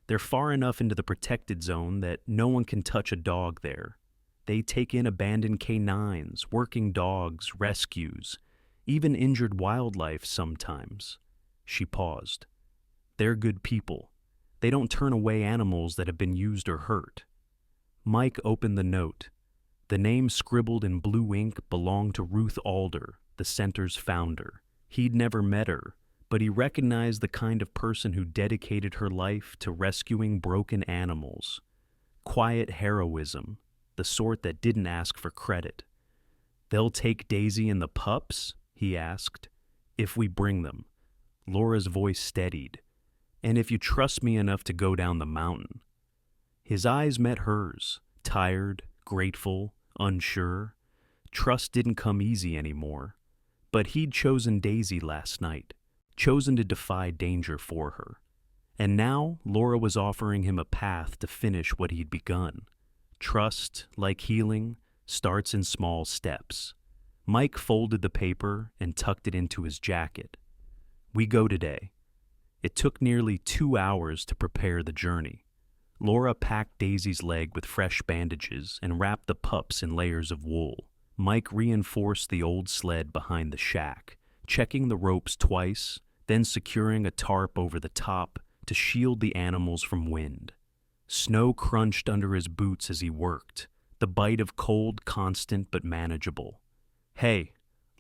They're far enough into the protected zone that no one can touch a dog there. They take in abandoned canines, working dogs, rescues, even injured wildlife sometimes." She paused. "They're good people. They don't turn away animals that have been used or hurt." Mike opened the note. The name scribbled in blue ink belonged to Ruth Alder, the center's founder. He'd never met her, but he recognized the kind of person who dedicated her life to rescuing broken animals. Quiet heroism, the sort that didn't ask for credit. "They'll take Daisy and the pups?" he asked. "If we bring them." Laura's voice steadied. "And if you trust me enough to go down the mountain." His eyes met hers, tired, grateful, unsure. Trust didn't come easy anymore. But he'd chosen Daisy last night, chosen to defy danger for her. And now Laura was offering him a path to finish what he'd begun. Trust, like healing, starts in small steps. Mike folded the paper and tucked it into his jacket. "We go today." It took nearly 2 hours to prepare the journey. Laura packed Daisy's leg with fresh bandages and wrapped the pups in layers of wool. Mike reinforced the old sled behind the shack, checking the ropes twice, then securing a tarp over the top to shield the animals from wind. Snow crunched under his boots as he worked, the bite of cold constant but manageable. "Hey,"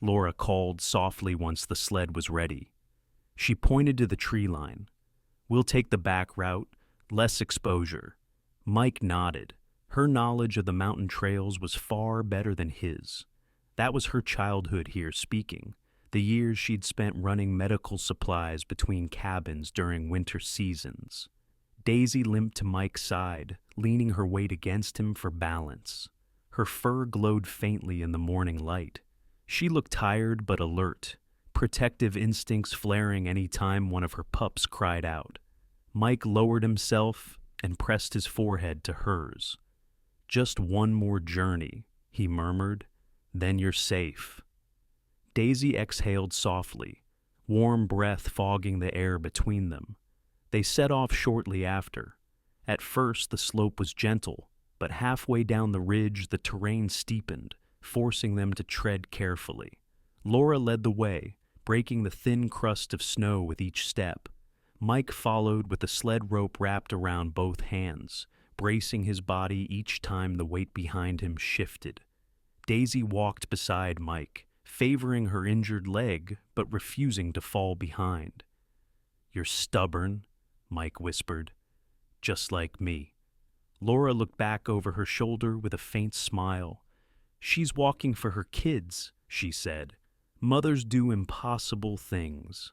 Laura called softly once the sled was ready. She pointed to the tree line. "We'll take the back route, less exposure." Mike nodded. Her knowledge of the mountain trails was far better than his. That was her childhood here speaking, the years she'd spent running medical supplies between cabins during winter seasons. Daisy limped to Mike's side, leaning her weight against him for balance. Her fur glowed faintly in the morning light. She looked tired but alert, protective instincts flaring any time one of her pups cried out. Mike lowered himself and pressed his forehead to hers. "Just one more journey," he murmured, "then you're safe." Daisy exhaled softly, warm breath fogging the air between them. They set off shortly after. At first the slope was gentle, but halfway down the ridge the terrain steepened, forcing them to tread carefully. Laura led the way, breaking the thin crust of snow with each step. Mike followed with the sled rope wrapped around both hands, bracing his body each time the weight behind him shifted. Daisy walked beside Mike, favoring her injured leg but refusing to fall behind. "You're stubborn," Mike whispered. "Just like me." Laura looked back over her shoulder with a faint smile. "She's walking for her kids," she said. "Mothers do impossible things."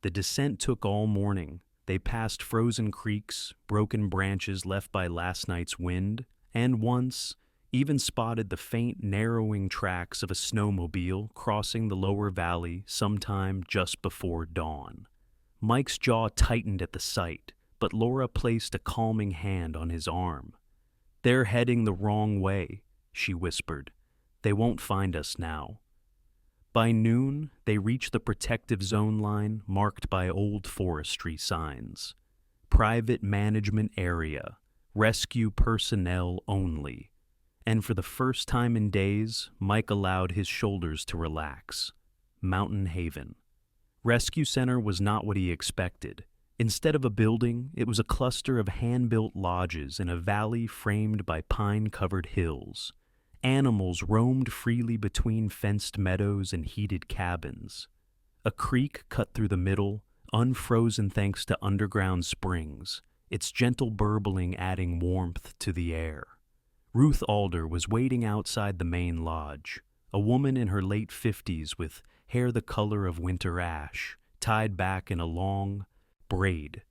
The descent took all morning. They passed frozen creeks, broken branches left by last night's wind, and once even spotted the faint, narrowing tracks of a snowmobile crossing the lower valley sometime just before dawn. Mike's jaw tightened at the sight, but Laura placed a calming hand on his arm. "They're heading the wrong way," she whispered. "They won't find us now." By noon, they reached the protective zone line marked by old forestry signs. "Private management area. Rescue personnel only." And for the first time in days, Mike allowed his shoulders to relax. Mountain Haven. Rescue Center was not what he expected. Instead of a building, it was a cluster of hand-built lodges in a valley framed by pine-covered hills. Animals roamed freely between fenced meadows and heated cabins. A creek cut through the middle, unfrozen thanks to underground springs, its gentle burbling adding warmth to the air. Ruth Alder was waiting outside the main lodge, a woman in her late 50s with hair the color of winter ash, tied back in a long braid.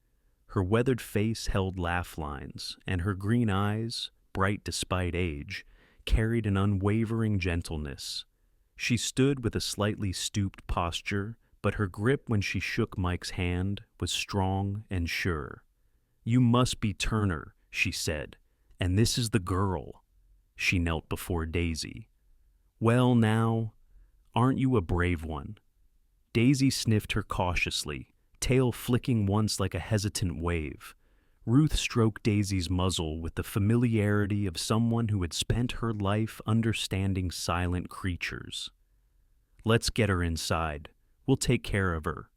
Her weathered face held laugh lines, and her green eyes, bright despite age, carried an unwavering gentleness. She stood with a slightly stooped posture, but her grip when she shook Mike's hand was strong and sure. "You must be Turner," she said, "and this is the girl." She knelt before Daisy. "Well now, aren't you a brave one?" Daisy sniffed her cautiously, tail flicking once like a hesitant wave. Ruth stroked Daisy's muzzle with the familiarity of someone who had spent her life understanding silent creatures. "Let's get her inside. We'll take care of her."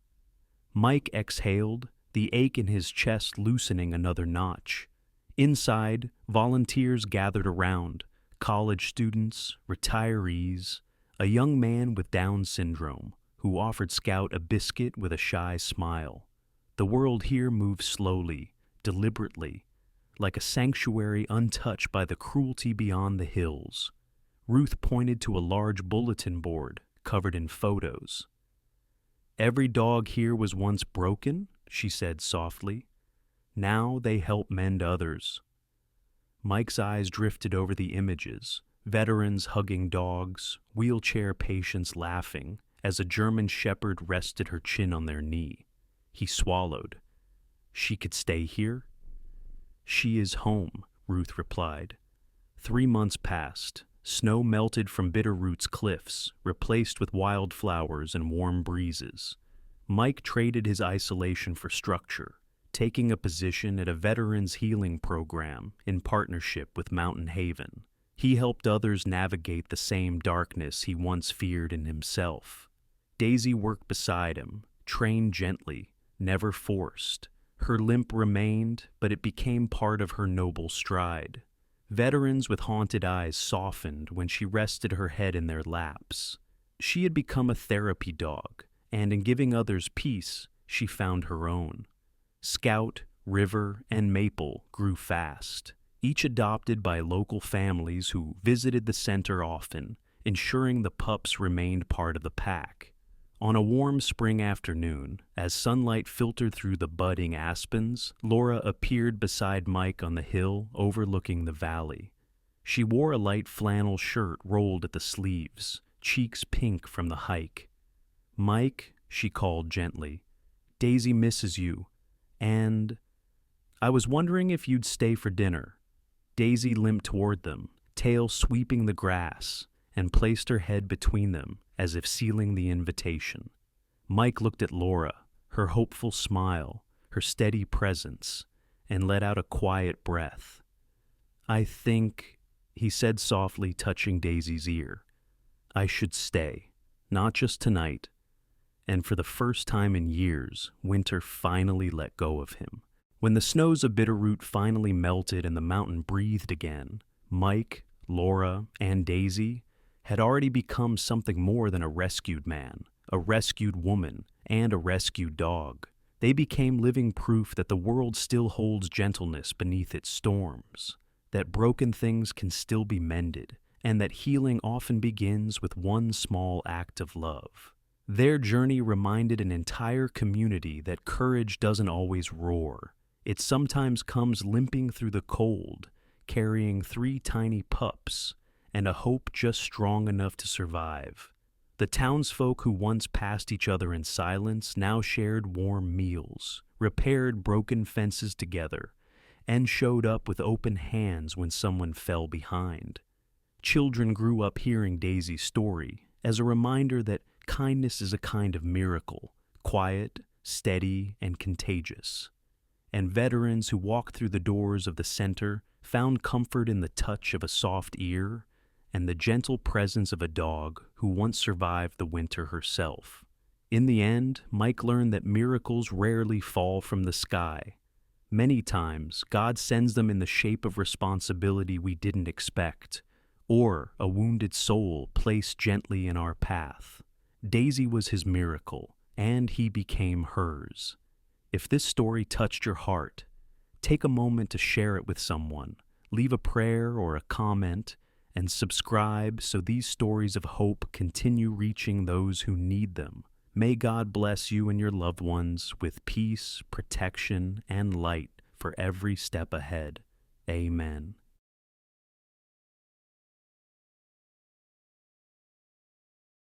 Mike exhaled, the ache in his chest loosening another notch. Inside, volunteers gathered around, college students, retirees, a young man with Down syndrome who offered Scout a biscuit with a shy smile. The world here moved slowly, deliberately, like a sanctuary untouched by the cruelty beyond the hills. Ruth pointed to a large bulletin board covered in photos. "Every dog here was once broken," she said softly. "Now they help mend others." Mike's eyes drifted over the images, veterans hugging dogs, wheelchair patients laughing, as a German shepherd rested her chin on their knee. He swallowed. "She could stay here?" "She is home," Ruth replied. 3 months passed. Snow melted from Bitterroot's cliffs, replaced with wildflowers and warm breezes. Mike traded his isolation for structure, taking a position at a veterans healing program in partnership with Mountain Haven. He helped others navigate the same darkness he once feared in himself. Daisy worked beside him, trained gently, never forced. Her limp remained, but it became part of her noble stride. Veterans with haunted eyes softened when she rested her head in their laps. She had become a therapy dog, and in giving others peace, she found her own. Scout, River, and Maple grew fast, each adopted by local families who visited the center often, ensuring the pups remained part of the pack. On a warm spring afternoon, as sunlight filtered through the budding aspens, Laura appeared beside Mike on the hill overlooking the valley. She wore a light flannel shirt rolled at the sleeves, cheeks pink from the hike. "Mike," she called gently, "Daisy misses you, and I was wondering if you'd stay for dinner." Daisy limped toward them, tail sweeping the grass, and placed her head between them, as if sealing the invitation. Mike looked at Laura, her hopeful smile, her steady presence, and let out a quiet breath. "I think," he said softly, touching Daisy's ear, "I should stay, not just tonight." And for the first time in years, winter finally let go of him. When the snows of Bitterroot finally melted and the mountain breathed again, Mike, Laura, and Daisy had already become something more than a rescued man, a rescued woman, and a rescued dog. They became living proof that the world still holds gentleness beneath its storms, that broken things can still be mended, and that healing often begins with one small act of love. Their journey reminded an entire community that courage doesn't always roar. It sometimes comes limping through the cold, carrying 3 tiny pups and a hope just strong enough to survive. The townsfolk who once passed each other in silence now shared warm meals, repaired broken fences together, and showed up with open hands when someone fell behind. Children grew up hearing Daisy's story as a reminder that kindness is a kind of miracle, quiet, steady, and contagious. And veterans who walked through the doors of the center found comfort in the touch of a soft ear and the gentle presence of a dog who once survived the winter herself. In the end, Mike learned that miracles rarely fall from the sky. Many times, God sends them in the shape of responsibility we didn't expect, or a wounded soul placed gently in our path. Daisy was his miracle, and he became hers. If this story touched your heart, take a moment to share it with someone, leave a prayer or a comment, and subscribe so these stories of hope continue reaching those who need them. May God bless you and your loved ones with peace, protection, and light for every step ahead. Amen.